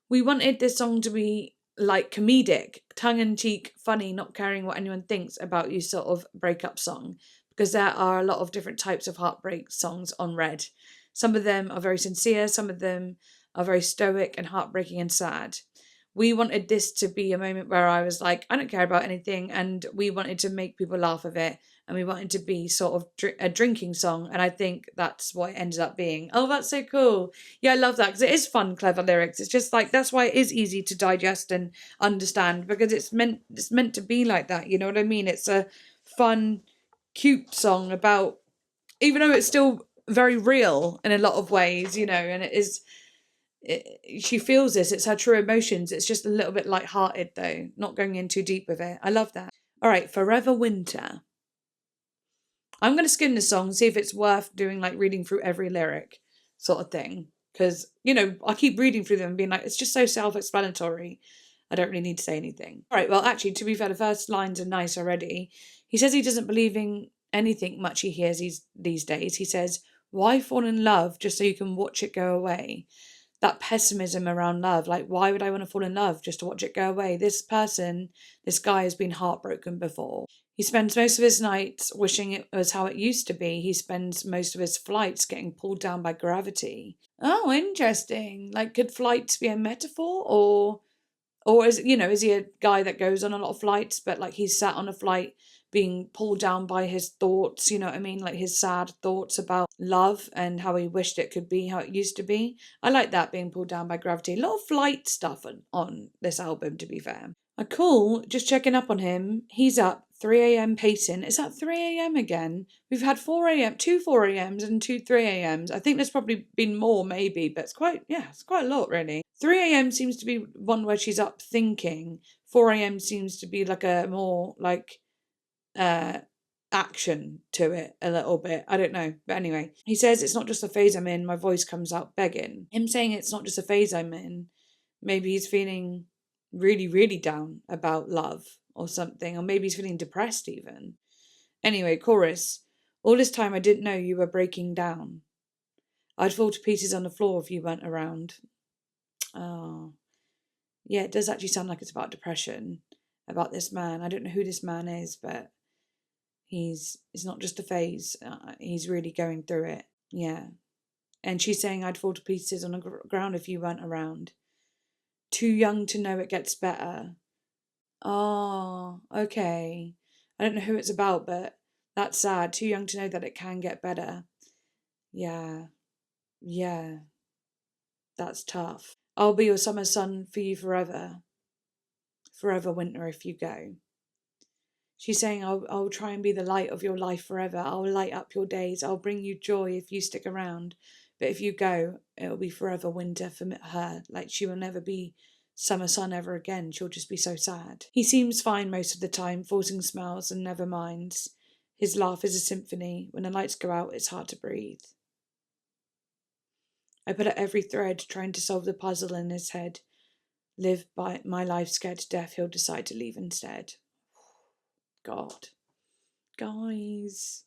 We wanted this song to be like comedic, tongue-in-cheek, funny, not caring what anyone thinks about you sort of breakup song, because there are a lot of different types of heartbreak songs on Red. Some of them are very sincere, some of them are very stoic and heartbreaking and sad. We wanted this to be a moment where I was like, I don't care about anything, and we wanted to make people laugh of it and we wanted to be sort of a drinking song, and I think that's what it ended up being. Oh, that's so cool. Yeah, I love that, because it is fun, clever lyrics. It's just like, that's why it is easy to digest and understand, because it's meant to be like that, you know what I mean? It's a fun, cute song about, even though it's still very real in a lot of ways, you know, and it is, she feels this, it's her true emotions. It's just a little bit light-hearted though, not going in too deep with it. I love that. All right, Forever Winter. I'm going to skim the song, see if it's worth doing, like, reading through every lyric sort of thing, because, you know, I keep reading through them and being like, it's just so self-explanatory, I don't really need to say anything. All right, well, actually, to be fair, the first lines are nice already. He says he doesn't believe in anything much he hears these days. He says, why fall in love just so you can watch it go away? That pessimism around love, like, why would I want to fall in love just to watch it go away? This guy has been heartbroken before. He spends most of his nights wishing it was how it used to be. He spends most of his flights getting pulled down by gravity. Oh, interesting. Like, could flights be a metaphor? Or is he a guy that goes on a lot of flights, but, like, he's sat on a flight being pulled down by his thoughts, you know what I mean? Like, his sad thoughts about love and how he wished it could be how it used to be. I like that, being pulled down by gravity. A lot of flight stuff on this album, to be fair. Cool, just checking up on him. He's up 3 a.m. pacing. Is that 3 a.m. again? We've had 4 a.m., 2 4 a.m.s and 2 3 a.m.s. I think there's probably been more, maybe, but it's quite a lot, really. 3 a.m. seems to be one where she's up thinking. 4 a.m. seems to be like a more, like, action to it a little bit. I don't know. But anyway, he says, it's not just a phase I'm in, my voice comes out begging. Him saying it's not just a phase I'm in, maybe he's feeling really, really down about love or something, or maybe he's feeling depressed even. Anyway, chorus. All this time I didn't know you were breaking down. I'd fall to pieces on the floor if you weren't around. Oh. Yeah, it does actually sound like it's about depression, about this man. I don't know who this man is, but it's not just a phase. He's really going through it. Yeah. And she's saying, I'd fall to pieces on the ground if you weren't around. Too young to know it gets better. Oh, okay. I don't know who it's about, but that's sad. Too young to know that it can get better. Yeah. Yeah. That's tough. I'll be your summer sun for you forever. Forever winter if you go. She's saying, I'll try and be the light of your life forever. I'll light up your days. I'll bring you joy if you stick around. But if you go, it'll be forever winter for her. Like, she will never be summer sun ever again. She'll just be so sad. He seems fine most of the time, forcing smiles and never minds. His laugh is a symphony. When the lights go out, it's hard to breathe. I put at every thread, trying to solve the puzzle in his head. Live by my life scared to death, he'll decide to leave instead. God. Guys.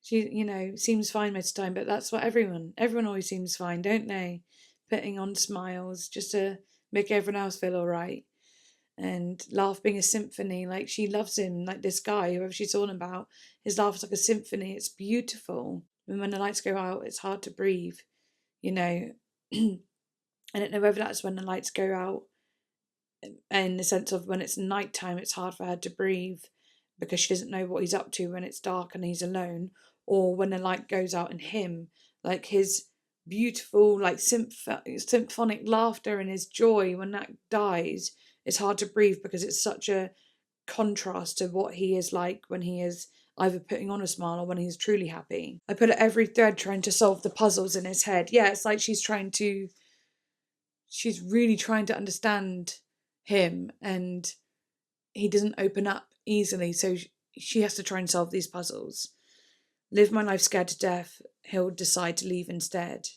She, seems fine most of the time, but that's what everyone always seems fine, don't they? Putting on smiles just to make everyone else feel alright. And laugh being a symphony, like, she loves him, like this guy, whoever she's talking about. His laugh is like a symphony, it's beautiful. And when the lights go out, it's hard to breathe, I don't know whether that's when the lights go out, in the sense of when it's nighttime, it's hard for her to breathe because she doesn't know what he's up to when it's dark and he's alone, or when the light goes out in him, like his beautiful, like, symphonic laughter and his joy, when that dies, it's hard to breathe because it's such a contrast to what he is like when he is either putting on a smile or when he's truly happy. I put at every thread trying to solve the puzzles in his head. Yeah, it's like she's really trying to understand him, and he doesn't open up easily, so she has to try and solve these puzzles. Live my life scared to death, he'll decide to leave instead.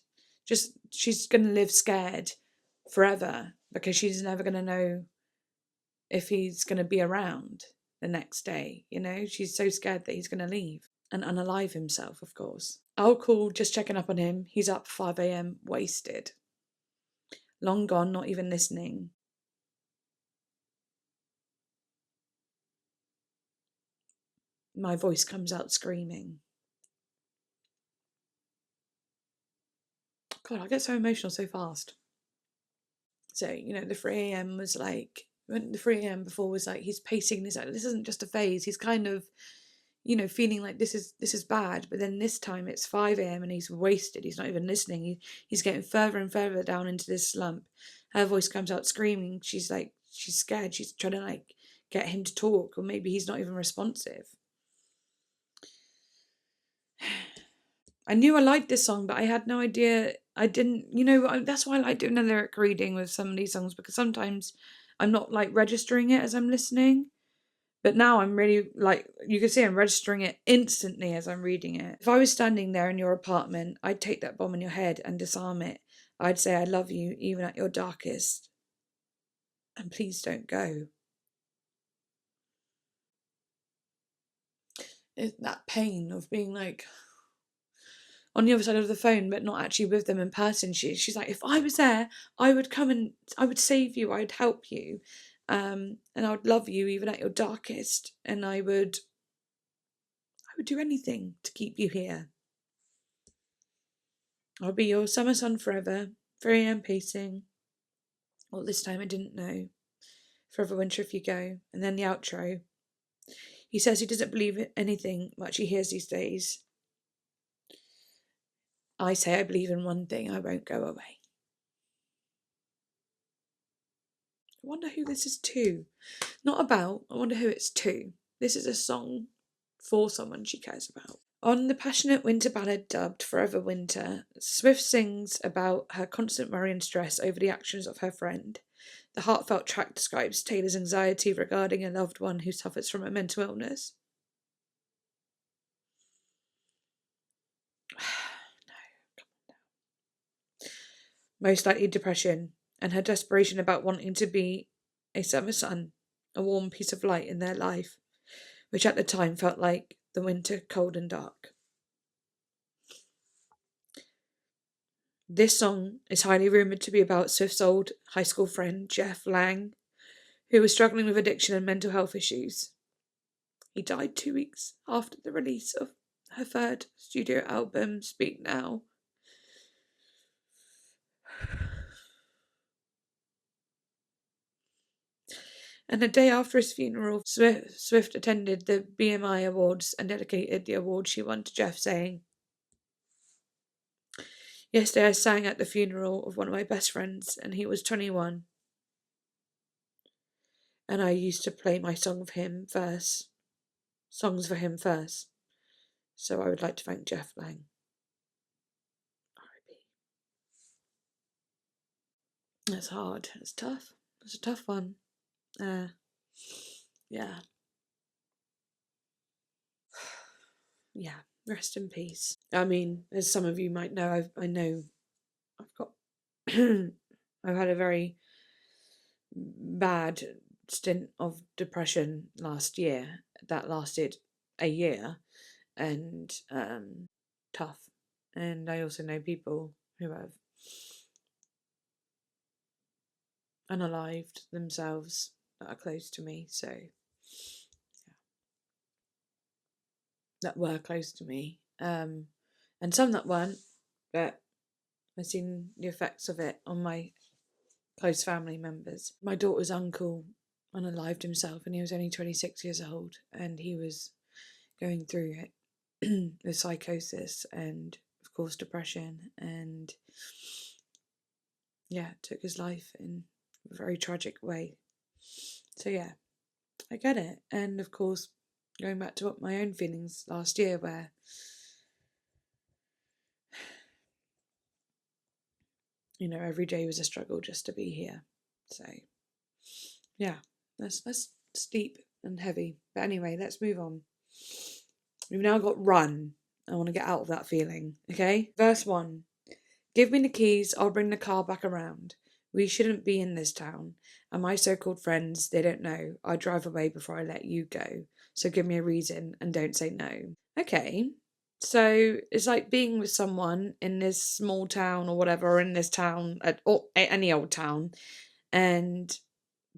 She's going to live scared forever because she's never going to know if he's going to be around the next day, She's so scared that he's going to leave and unalive himself, of course. Oh, cool, just checking up on him. He's up 5 a.m, wasted. Long gone, not even listening. My voice comes out screaming. God, I get so emotional so fast. So, the 3 a.m. was like, the 3 a.m. before was like, he's pacing this out. This isn't just a phase. He's kind of, feeling like this is bad. But then this time it's 5 a.m. and he's wasted. He's not even listening. He's getting further and further down into this slump. Her voice comes out screaming. She's scared. She's trying to get him to talk, or maybe he's not even responsive. I knew I liked this song, but I had no idea. I didn't, that's why I like doing a lyric reading with some of these songs, because sometimes I'm not registering it as I'm listening. But now I'm really, you can see I'm registering it instantly as I'm reading it. If I was standing there in your apartment, I'd take that bomb in your head and disarm it. I'd say I love you even at your darkest. And please don't go. It's that pain of being on the other side of the phone, but not actually with them in person. She's like, if I was there, I would come and I would save you. I'd help you. And I would love you even at your darkest. And I would do anything to keep you here. I'll be your summer sun forever. 3 a.m. pacing. Well, this time I didn't know. Forever winter if you go. And then the outro. He says he doesn't believe in anything much he hears these days. I say I believe in one thing, I won't go away. I wonder who this is to. Not about, I wonder who it's to. This is a song for someone she cares about. On the passionate winter ballad dubbed Forever Winter, Swift sings about her constant worry and stress over the actions of her friend. The heartfelt track describes Taylor's anxiety regarding a loved one who suffers from a mental illness. Most likely depression, and her desperation about wanting to be a summer sun, a warm piece of light in their life, which at the time felt like the winter, cold and dark. This song is highly rumoured to be about Swift's old high school friend, Jeff Lang, who was struggling with addiction and mental health issues. He died 2 weeks after the release of her third studio album, Speak Now. And a day after his funeral, Swift attended the BMI Awards and dedicated the award she won to Jeff, saying, "Yesterday I sang at the funeral of one of my best friends, and he was 21. And I used to play my songs for him first. So I would like to thank Jeff Lang." R.I.P. That's hard. It's tough. It's a tough one. Yeah. Yeah. Rest in peace. I mean, as some of you might know, I've got I've had a very bad stint of depression last year that lasted a year, and tough. And I also know people who have unalived themselves that are close to me, so yeah, that were close to me, and some that weren't, but I've seen the effects of it on my close family members. My daughter's uncle unalived himself, and he was only 26 years old, and he was going through it with psychosis and, of course, depression, and yeah, took his life in a very tragic way. So yeah, I get it. And of course, going back to my own feelings last year, where every day was a struggle just to be here. So yeah, that's deep and heavy. But anyway, let's move on. We've now got Run. I want to get out of that feeling, okay? Verse 1. Give me the keys, I'll bring the car back around. We shouldn't be in this town. And my so-called friends, they don't know. I drive away before I let you go. So give me a reason and don't say no. Okay. So it's like being with someone in this small town or whatever, or in this town, or any old town, and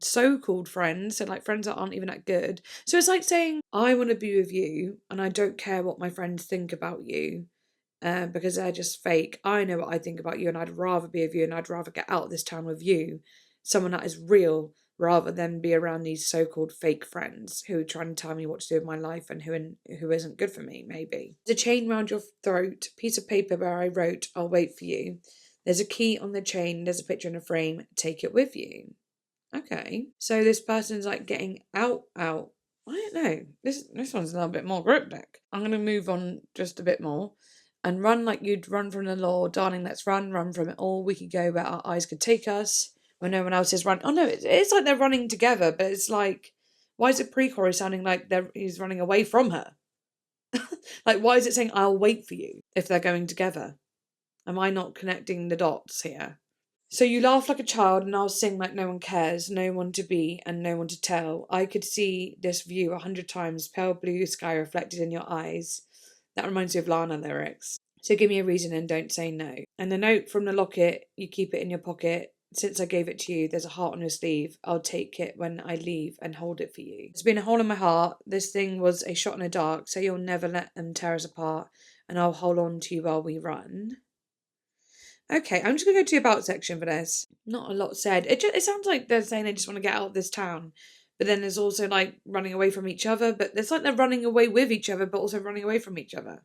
so-called friends, so friends that aren't even that good. So it's like saying, I want to be with you and I don't care what my friends think about you, because they're just fake. I know what I think about you and I'd rather be with you and I'd rather get out of this town with you, someone that is real, rather than be around these so-called fake friends who are trying to tell me what to do with my life and who isn't good for me, maybe. There's a chain round your throat, piece of paper where I wrote, I'll wait for you. There's a key on the chain, there's a picture in a frame, take it with you. Okay. So this person's like getting out. I don't know. This one's a little bit more cryptic. I'm going to move on just a bit more. And run like you'd run from the law. Darling, let's run from it all. We could go where our eyes could take us, when no one else is running. Oh no, it's like they're running together, but it's like, why is it pre-chorus sounding like he's running away from her? Like, why is it saying, I'll wait for you, if they're going together? Am I not connecting the dots here? So you laugh like a child and I'll sing like no one cares, no one to be and no one to tell. I could see this view 100 times, pale blue sky reflected in your eyes. That reminds me of Lana lyrics. So give me a reason and don't say no. And the note from the locket, you keep it in your pocket. Since I gave it to you, there's a heart on your sleeve. I'll take it when I leave and hold it for you. It's been a hole in my heart. This thing was a shot in the dark, so you'll never let them tear us apart. And I'll hold on to you while we run. Okay, I'm just going to go to the about section for this. Not a lot said. It sounds like they're saying they just want to get out of this town. But then there's also like running away from each other. But it's like they're running away with each other, but also running away from each other.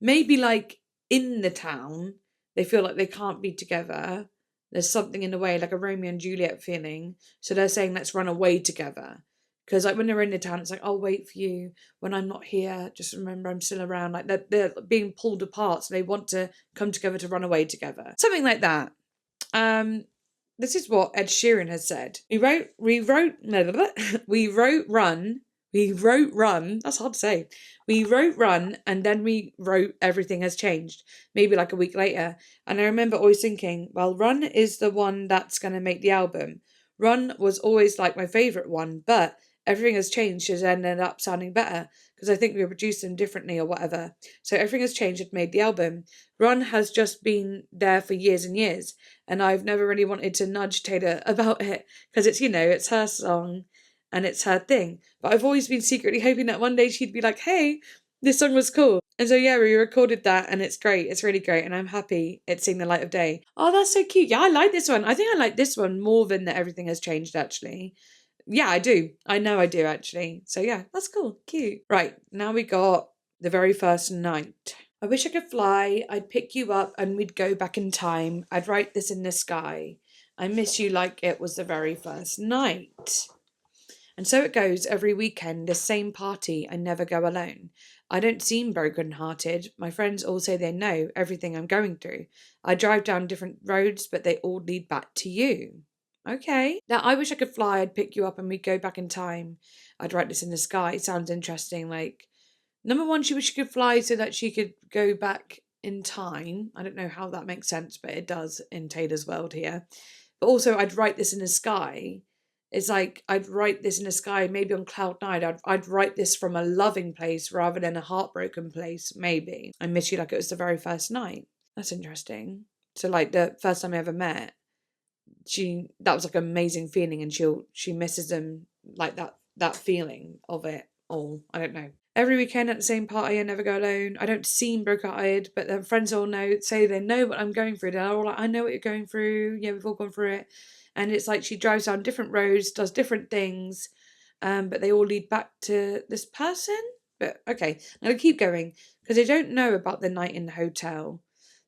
Maybe like in the town, they feel like they can't be together. There's something in the way, like a Romeo and Juliet feeling. So they're saying, let's run away together. Because like when they're in the town, it's like, I'll wait for you when I'm not here. Just remember I'm still around. Like they're being pulled apart. So they want to come together to run away together. Something like that. This is what Ed Sheeran has said. We wrote run. That's hard to say. We wrote run and then we wrote everything has changed. Maybe like a week later. And I remember always thinking, well, run is the one that's going to make the album. Run was always like my favourite one, but everything has changed has ended up sounding better because I think we produced them differently or whatever. So everything has changed and made the album. Run has just been there for years and years. And I've never really wanted to nudge Taylor about it because it's, it's her song and it's her thing. But I've always been secretly hoping that one day she'd be like, hey, this song was cool. And so, yeah, we recorded that and it's great. It's really great. And I'm happy it's seeing the light of day. Oh, that's so cute. Yeah, I like this one. I think I like this one more than that everything has changed, actually. Yeah, I do. I know I do, actually. So, yeah, that's cool. Cute. Right, now we got the very first night. I wish I could fly. I'd pick you up and we'd go back in time. I'd write this in the sky. I miss you like it was the very first night. And so it goes every weekend, the same party, I never go alone. I don't seem broken-hearted. My friends all say they know everything I'm going through. I drive down different roads, but they all lead back to you. Okay. Now, I wish I could fly, I'd pick you up and we'd go back in time. I'd write this in the sky. It sounds interesting. Like, number one, she wished she could fly so that she could go back in time. I don't know how that makes sense, but it does in Taylor's world here. But also, I'd write this in the sky. It's like, I'd write this in the sky, maybe on cloud nine. I'd write this from a loving place rather than a heartbroken place, maybe. I miss you like it was the very first night. That's interesting. So, like, the first time I ever met, that was like an amazing feeling, and she misses them, like that feeling of it all. I don't know. Every weekend at the same party, I never go alone. I don't seem broken-hearted, but their friends all say they know what I'm going through. They're all like, I know what you're going through. Yeah, we've all gone through it. And it's like she drives down different roads, does different things, but they all lead back to this person. But okay, I'm going to keep going because they don't know about the night in the hotel.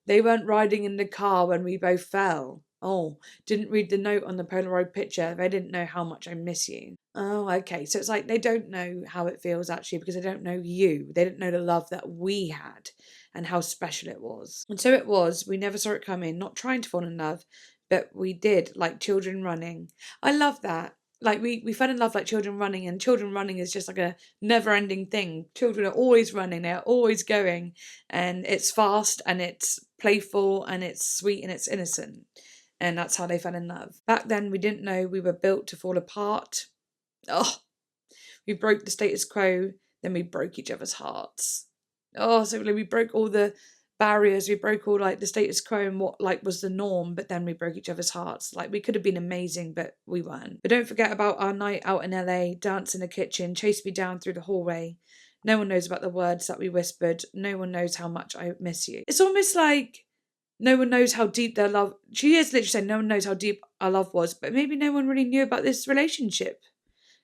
They weren't riding in the car when we both fell. Oh, didn't read the note on the Polaroid picture. They didn't know how much I miss you. Oh, okay. So it's like they don't know how it feels actually because they don't know you. They didn't know the love that we had and how special it was. And so it was. We never saw it coming, not trying to fall in love, but we did, like children running. I love that. Like we fell in love like children running, and children running is just like a never-ending thing. Children are always running, they're always going, and it's fast and it's playful and it's sweet and it's innocent. And that's how they fell in love. Back then, we didn't know we were built to fall apart. Oh, we broke the status quo, then we broke each other's hearts. Oh, so we broke all the barriers, we broke all like the status quo and what like was the norm, but then we broke each other's hearts. Like we could have been amazing, but we weren't. But don't forget about our night out in LA, dance in the kitchen, chase me down through the hallway. No one knows about the words that we whispered. No one knows how much I miss you. It's almost like no one knows how deep their love. She is literally saying no one knows how deep our love was, but maybe no one really knew about this relationship.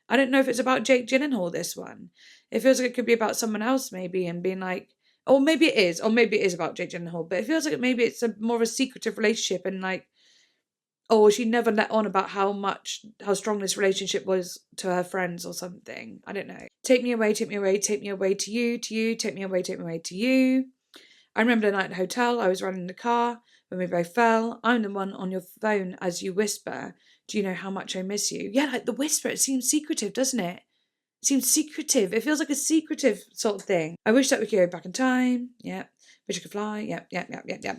I don't know if it's about Jake Gyllenhaal, this one. It feels like it could be about someone else, maybe, and being like, or maybe it is about Jake Gyllenhaal, but it feels like maybe it's more of a secretive relationship, and like, oh, she never let on about how strong this relationship was to her friends or something. I don't know. Take me away, take me away, take me away to you, take me away to you. I remember the night at the hotel, I was running the car when we both fell. I'm the one on your phone as you whisper, do you know how much I miss you? Yeah, like the whisper, it seems secretive, doesn't it? It seems secretive. It feels like a secretive sort of thing. I wish that we could go back in time. Yeah. Wish I could fly. Yep.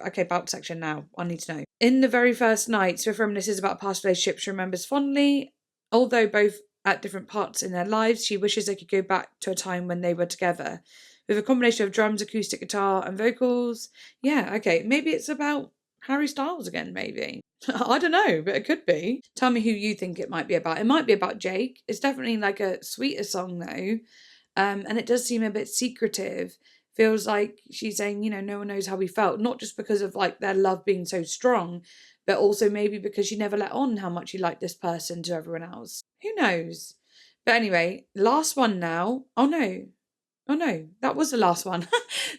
Okay, bulk section now. I need to know. In the very first night, Swift reminisces about a past relationship she remembers fondly. Although both at different parts in their lives, she wishes they could go back to a time when they were together. With a combination of drums, acoustic guitar, and vocals. Yeah, okay. Maybe it's about Harry Styles again, maybe. I don't know, but it could be. Tell me who you think it might be about. It might be about Jake. It's definitely like a sweeter song though. And it does seem a bit secretive. Feels like she's saying, no one knows how we felt. Not just because of like their love being so strong, but also maybe because she never let on how much she liked this person to everyone else. Who knows? But anyway, last one now. Oh no, that was the last one.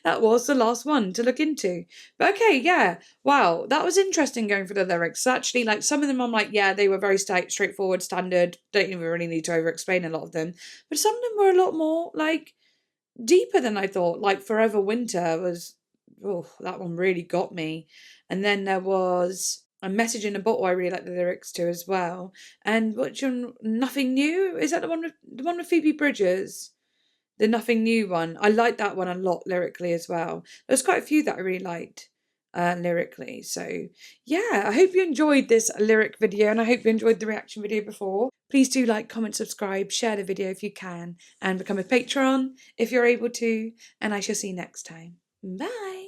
That was the last one to look into. But okay, yeah. Wow, that was interesting going through the lyrics. Actually, like some of them I'm like, yeah, they were very straightforward, standard. Don't even really need to over explain a lot of them. But some of them were a lot more like deeper than I thought. Like Forever Winter was, oh, that one really got me. And then there was A Message in a Bottle, I really like the lyrics to as well. And Nothing New? Is that the one with Phoebe Bridgers? The Nothing New one. I liked that one a lot lyrically as well. There's quite a few that I really liked lyrically. So yeah, I hope you enjoyed this lyric video and I hope you enjoyed the reaction video before. Please do like, comment, subscribe, share the video if you can, and become a patron if you're able to. And I shall see you next time. Bye.